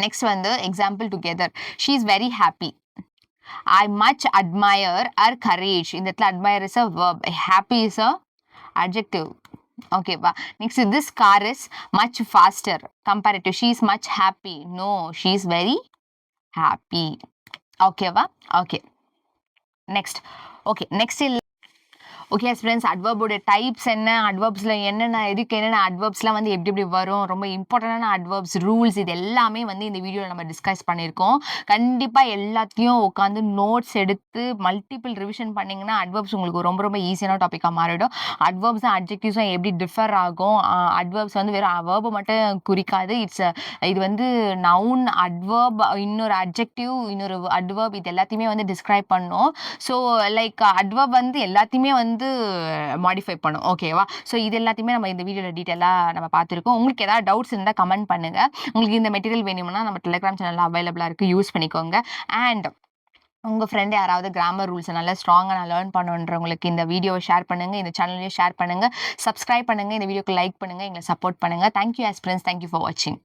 நெக்ஸ்ட் வந்து example together. She is very happy. I much admire her courage. இந்த இடத்துல admire is a verb. Happy is a adjective. ஓகேவா? Next this car is much faster. Comparative. She is much happy. No, she is very happy. ஓகேவா? Okay. Next. Okay. Next okay friends, அட்வர்போட டைப்ஸ் என்ன, அட்வர்ப்ஸில் என்னென்ன இதுக்கு என்னென்ன அட்வர்ப்ஸ்லாம் வந்து எப்படி எப்படி வரும், ரொம்ப இம்பார்ட்டண்டான அட்வர்ப்ஸ், ரூல்ஸ், இது எல்லாமே வந்து இந்த வீடியோவில் நம்ம டிஸ்கஸ் பண்ணியிருக்கோம். கண்டிப்பாக எல்லாத்தையும் உட்காந்து நோட்ஸ் எடுத்து மல்டிபிள் ரிவிஷன் பண்ணிங்கன்னா அட்வர்ப்ஸ் உங்களுக்கு ரொம்ப ரொம்ப ஈஸியான டாப்பிக்காக மாறிடும். அட்வர்ப்ஸும் அட்ஜெக்டிவ்ஸும் எப்படி டிஃபர் ஆகும், அட்வர்ப்ஸ் வந்து வெறும் வேர்பை மட்டும் குறிக்காது. இது வந்து நவுன், அட்வர்ப், இன்னொரு அட்ஜெக்டிவ், இன்னொரு அட்வர்ப், இது எல்லாத்தையுமே வந்து டிஸ்கிரைப் பண்ணும். ஸோ லைக் அட்வர்ப் வந்து எல்லாத்தையுமே வந்து மாடிஃபை பண்ணும். ஓகேவா? ஸோ இது எல்லாத்தையுமே நம்ம இந்த வீடியோவில் டீட்டெயிலாக நம்ம பார்த்துருக்கோம். உங்களுக்கு ஏதாவது டவுட்ஸ் இருந்தால் கமெண்ட் பண்ணுங்கள். உங்களுக்கு இந்த மெட்டீரியல் வேணும்னா நம்ம டெலிகிராம் சேனலில் அவைலபிளாக இருக்குது, யூஸ் பண்ணிக்கோங்க. அண்ட் உங்கள் ஃப்ரெண்டு யாராவது கிராமர் ரூல்ஸை நல்லா ஸ்ட்ராங்காக நான் லேர்ன் பண்ணுன்றவங்களுக்கு இந்த வீடியோவை ஷேர் பண்ணுங்கள், இந்த சேனலையும் ஷேர் பண்ணுங்கள், சப்ஸ்கிரைப் பண்ணுங்கள், இந்த வீடியோக்கு லைக் பண்ணுங்கள், எங்களை சப்போர்ட் பண்ணுங்கள். தேங்க்யூ ஆஸ்பிரன்ஸ், தேங்க்யூ ஃபார் வாட்சிங்.